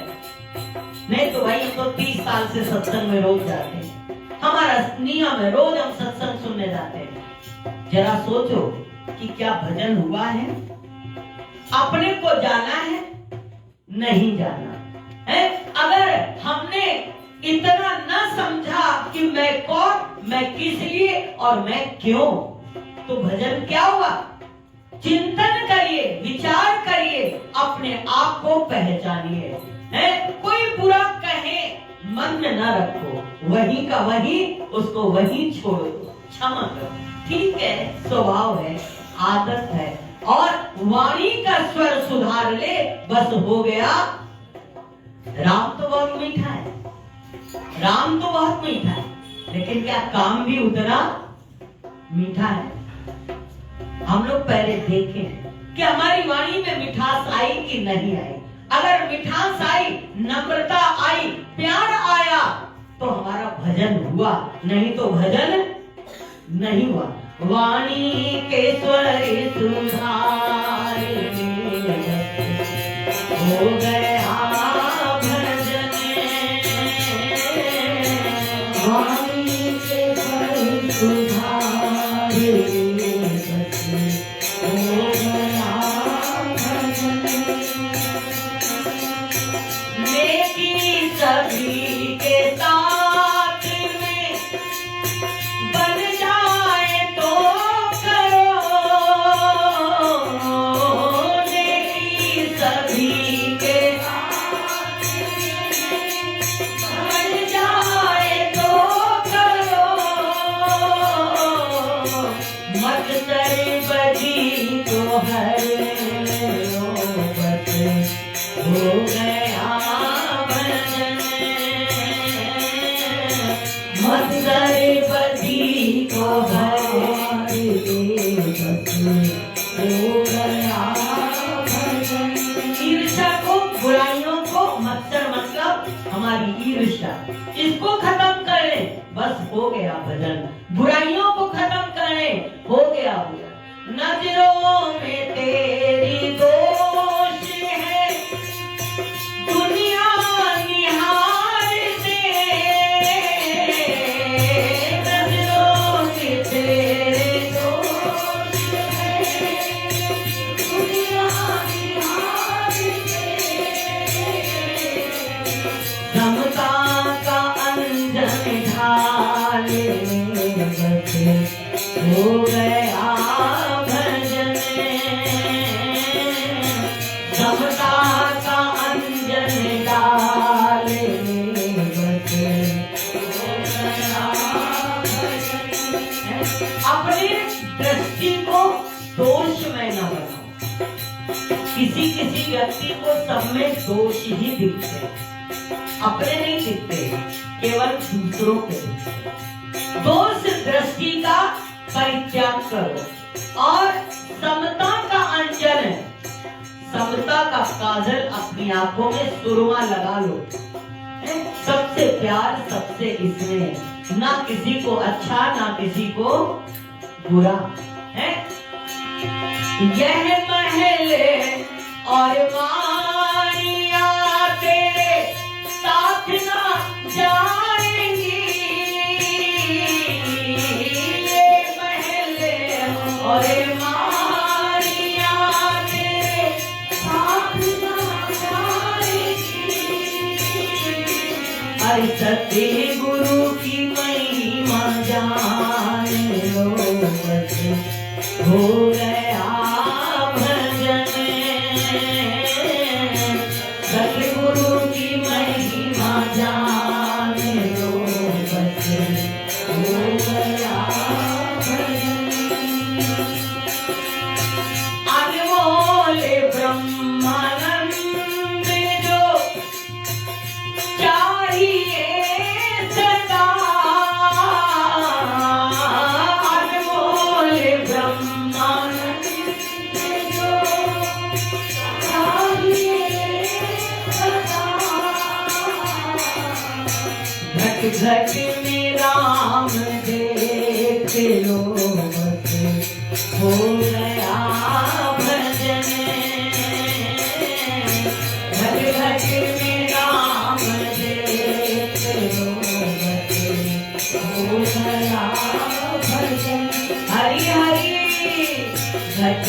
नहीं तो भाई हम तो 30 साल से सत्संग में रोज जाते हैं हमारा नियम है रोज हम सत्संग सुनने जाते हैं जरा सोचो कि क्या भजन हुआ है अपने को जाना है नहीं जाना है अगर हमने इतना न समझा कि मैं कौन मैं किस लिए और मैं क्यों तो भजन क्या हुआ चिंतन करिए विचार करिए अपने आप को पहचानिए है कोई बुरा कहे मन में न रखो वही का वही उसको वही छोड़ दो क्षमा करो ठीक है स्वभाव है आदत है और वाणी का स्वर सुधार ले बस हो गया राम तो बहुत मीठा है राम तो बहुत मीठा है लेकिन क्या काम भी उतना मीठा है हम लोग पहले देखें कि हमारी वाणी में मिठास आई कि नहीं आई अगर मिठास आई नम्रता आई प्यार आया तो हमारा भजन हुआ नहीं तो भजन नहीं हुआ वाणी के स्वर सुधार हो गया भजन स्वामी के पर सुधार बस हो गया भजन। नेकी सभी के साथ में बन जाए तो करो, नेकी सभी के साथ में बन जाए तो करो, मत करे बदी तो हर बस हो गया भजन। मत करे बदी तो हर बस हो गया भजन। ईर्ष्या को, बुराइयों को, मत्सर मतलब हमारी ईर्ष्या, इसको खत्म करें, बस हो गया भजन। बुराइयों को खत्म करें, हो गया भजन। नजरों में तेरी दोष है, दुनिया निहारते, नजरों में तेरे दोष है, दुनिया निहारते। समता का अंजन ढाल बस हो गया भजन। समता का अंजन डाल बस हो गया भजन। अपनी दृष्टि को दोष में न बनाओ। किसी किसी व्यक्ति को सब में दोष ही दिखते, अपने नहीं दिखते, केवल दूसरों के दिखते। दोष दृष्टि का परित्याग करो और समता का अंजन, समता का काजल अपनी आंखों में सुरमा लगा लो। सबसे प्यार, सबसे इसमें ना किसी को अच्छा ना किसी को बुरा है। यह महल और मारिया तेरे साथ ना जाएंगी, ये महल और मारिया तेरे साथ ना जाएंगी। अरे सत्य गुरु की महिमा जान लो बस हो गया भजन। सतगुरु की महिमा जान लो बस हो गया भजन। अनमोल ब्रह्मानंद जो चाहिए सदा, अनमोल ब्रह्मानंद जो चाहिए सदा। घट घट में राम देख लो बस हो गया भजन। घट घट में राम देख लो बस हो गया भजन। हरि हरि घट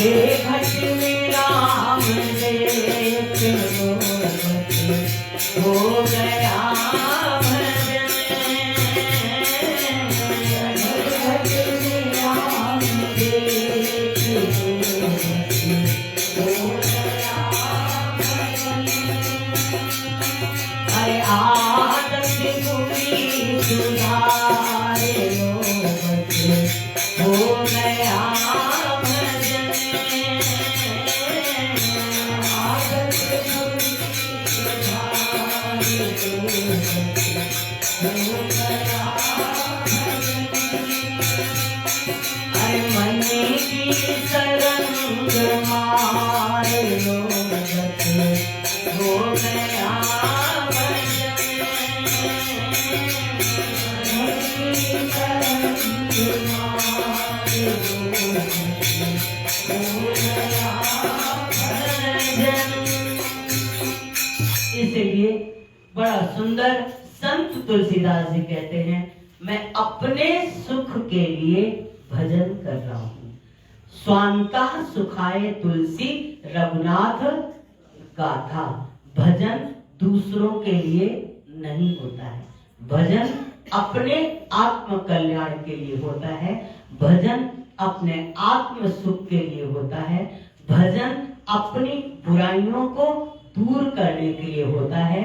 घट में राम देख लो बस हो गया भजन। घट घट में राम देख लो बस हो गया भजन। अरे आदत पूरी सुधार लो बस हो गया भजन। आदत पूरी सुधार लो बस हो गया भजन। अरे मन की तरंग मार लो बस हो गया भजन। मन की तरंग मार लो बस हो गया भजन। इसलिए बड़ा सुंदर संत तुलसीदास जी कहते हैं, मैं अपने सुख के लिए भजन कर रहा हूं। स्वांतः सुखाय तुलसी रघुनाथ गाथा। भजन दूसरों के लिए नहीं होता है, भजन अपने आत्म कल्याण के लिए होता है, भजन अपने आत्म सुख के लिए होता है, भजन अपनी बुराइयों को दूर करने के लिए होता है।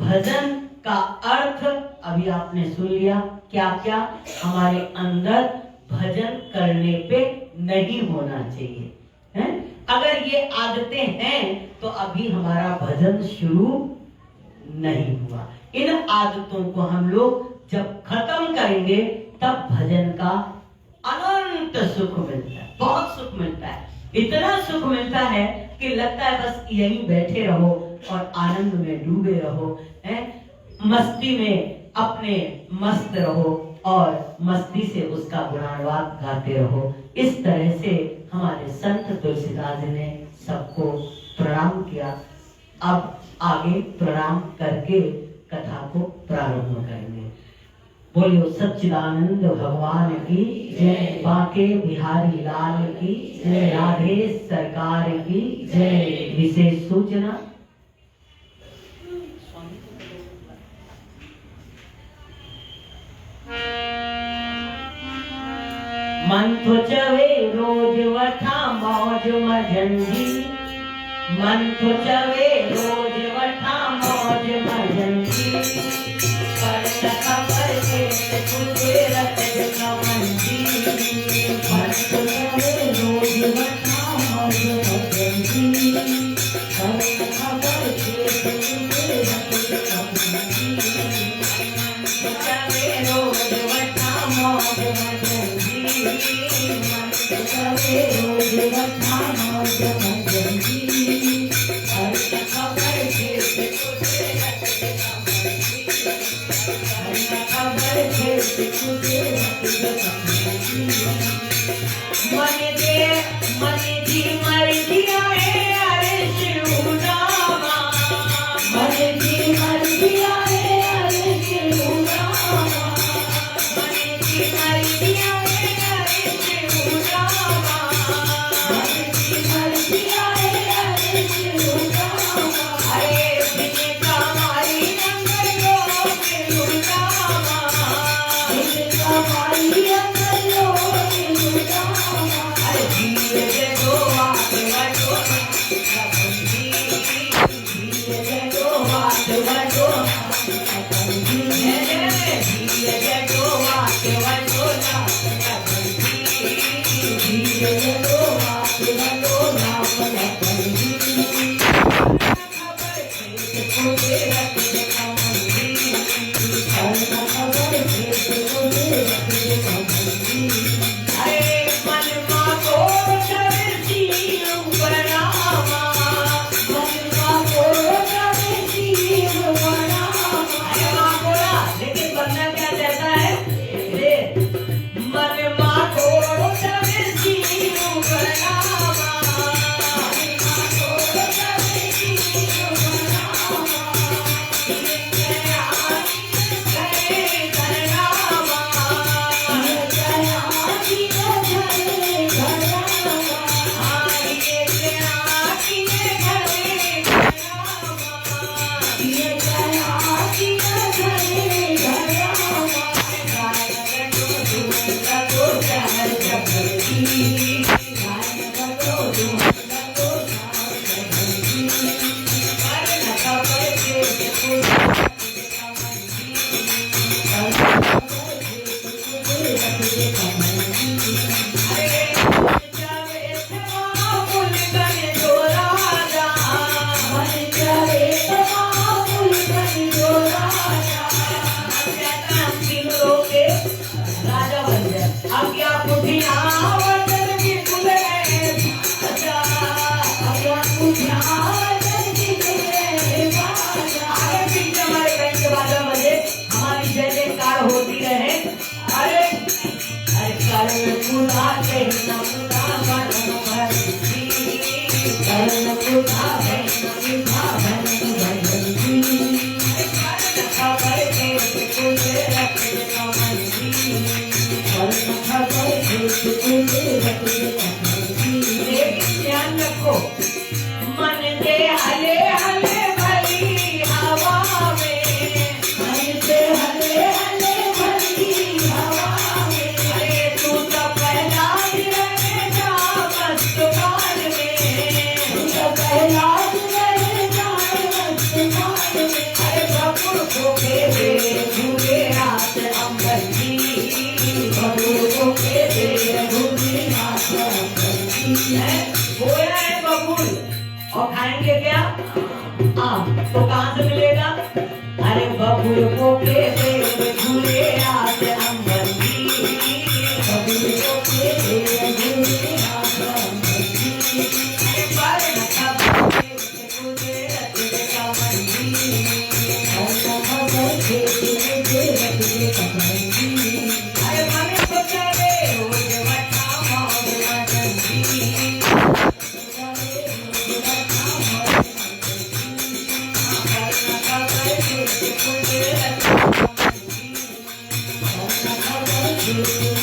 भजन का अर्थ अभी आपने सुन लिया, क्या क्या हमारे अंदर भजन करने पे नहीं होना चाहिए है? अगर ये आदतें हैं तो अभी हमारा भजन शुरू नहीं हुआ। इन आदतों को हम लोग जब खत्म करेंगे तब भजन का अनंत सुख मिलता है, बहुत सुख मिलता है, इतना सुख मिलता है कि लगता है बस यहीं बैठे रहो और आनंद में डूबे रहो, हैं? मस्ती में अपने मस्त रहो और मस्ती से उसका गुणानुवाद गाते रहो। इस तरह से हमारे संत तुलसीदास जी ने सबको प्रणाम किया। अब आगे प्रणाम करके कथा को प्रारंभ करेंगे। बोलियो सच्चिदानंद भगवान की जय, बांके बिहारी लाल की जय, राधे सरकार की जय। विशेष सूचना, मन तो चवे रोज वठा मौज मजंदी, मन तो चवे रोज वठा मौज मजंदी, पर खबर के तुझे रख कमंदी। मन तो चवे रोज वठा मौज मजंदी, पर खबर के तुझे रख कमंदी। मन तो चवे रोज वठा मौज मजंदी, मन तो चवे रोज वठा मौज मजंदी, पर खबर के तुझे रख कमंदी। खबर के तुझे रख कमंदी। मन जी मर दिया है अरे शिव रामा, मन जी मर दिया है अरे शिव रामा, मन जी मर दिया है अरे शिव रामा, मन जी मर दिया है अरे शिव रामा। अरे बिने कमाई नंगलो शिव रामा, बिने कमाई नंगलो शिव रामा। अरे जीव के दो आके Thank you.